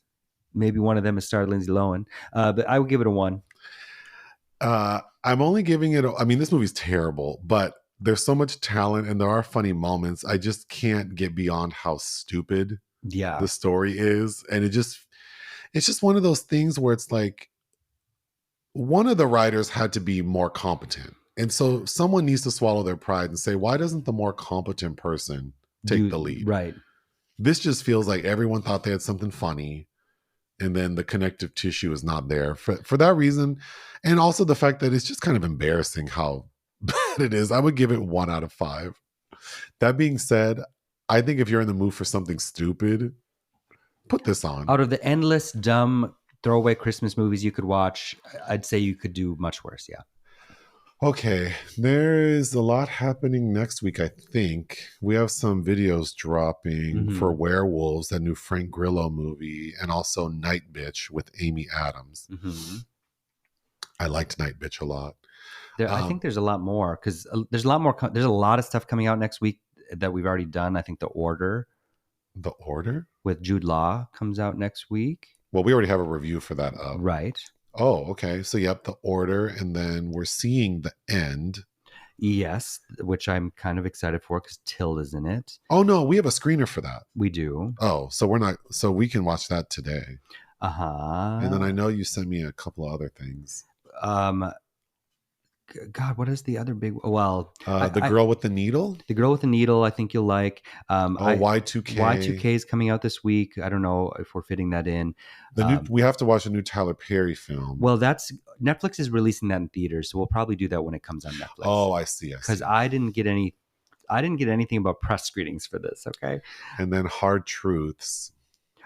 S2: Maybe one of them is starred Lindsay Lohan, but I would give it a 1.
S1: I'm only giving it. This movie's terrible, but there's so much talent and there are funny moments. I just can't get beyond how stupid the story is, and it's just one of those things where it's like one of the writers had to be more competent. And so someone needs to swallow their pride and say, why doesn't the more competent person take the lead?
S2: Right.
S1: This just feels like everyone thought they had something funny, and then the connective tissue is not there for that reason. And also the fact that it's just kind of embarrassing how bad it is. I would give it 1 out of 5. That being said, I think if you're in the mood for something stupid, put this on.
S2: Out of the endless dumb throwaway Christmas movies you could watch, I'd say you could do much worse. Yeah.
S1: Okay, there is a lot happening next week, I think. We have some videos dropping for Werewolves, that new Frank Grillo movie, and also Night Bitch with Amy Adams. I liked Night Bitch a lot.
S2: I think there's a lot more because there's a lot more. There's a lot of stuff coming out next week that we've already done. I think The Order.
S1: The Order?
S2: With Jude Law comes out next week.
S1: Well, we already have a review for that up.
S2: Right.
S1: Oh, okay. So, yep, The Order, and then we're seeing The End.
S2: Yes, which I'm kind of excited for because Tilda's in it.
S1: Oh, no, we have a screener for that.
S2: We do.
S1: Oh, so we can watch that today. And then I know you sent me a couple of other things.
S2: God, what is the other big? Well,
S1: the girl with the needle.
S2: The girl with the needle. I think you'll like.
S1: Y2K.
S2: Y2K is coming out this week. I don't know if we're fitting that in.
S1: We have to watch a new Tyler Perry film.
S2: Well, Netflix is releasing that in theaters, so we'll probably do that when it comes on Netflix.
S1: Oh, I see.
S2: Because I didn't get anything about press screenings for this. Okay.
S1: And then Hard Truths.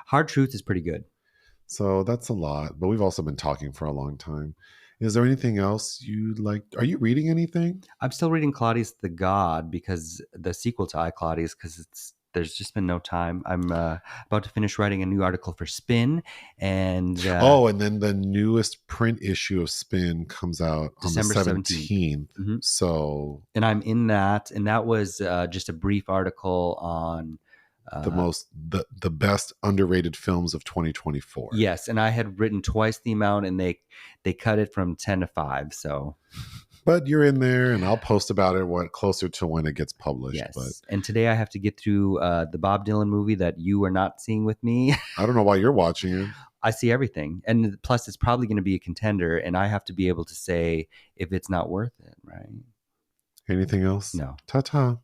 S2: Hard Truth is pretty good.
S1: So that's a lot, but we've also been talking for a long time. Is there anything else you'd like? Are you reading anything?
S2: I'm still reading Claudius the God, because the sequel to I, Claudius, because there's just been no time. I'm about to finish writing a new article for Spin, and
S1: and then the newest print issue of Spin comes out on December 17th.
S2: Mm-hmm.
S1: So,
S2: and I'm in that, and that was just a brief article on
S1: the best underrated films of 2024.
S2: Yes, and I had written twice the amount, and they cut it from 10 to 5. So,
S1: but you're in there, and I'll post about it closer to when it gets published.
S2: Yes,
S1: but
S2: and today I have to get through the Bob Dylan movie that you are not seeing with me.
S1: I don't know why you're watching it.
S2: I see everything, and plus it's probably going to be a contender, and I have to be able to say if it's not worth it, right?
S1: Anything else?
S2: No.
S1: Ta-ta.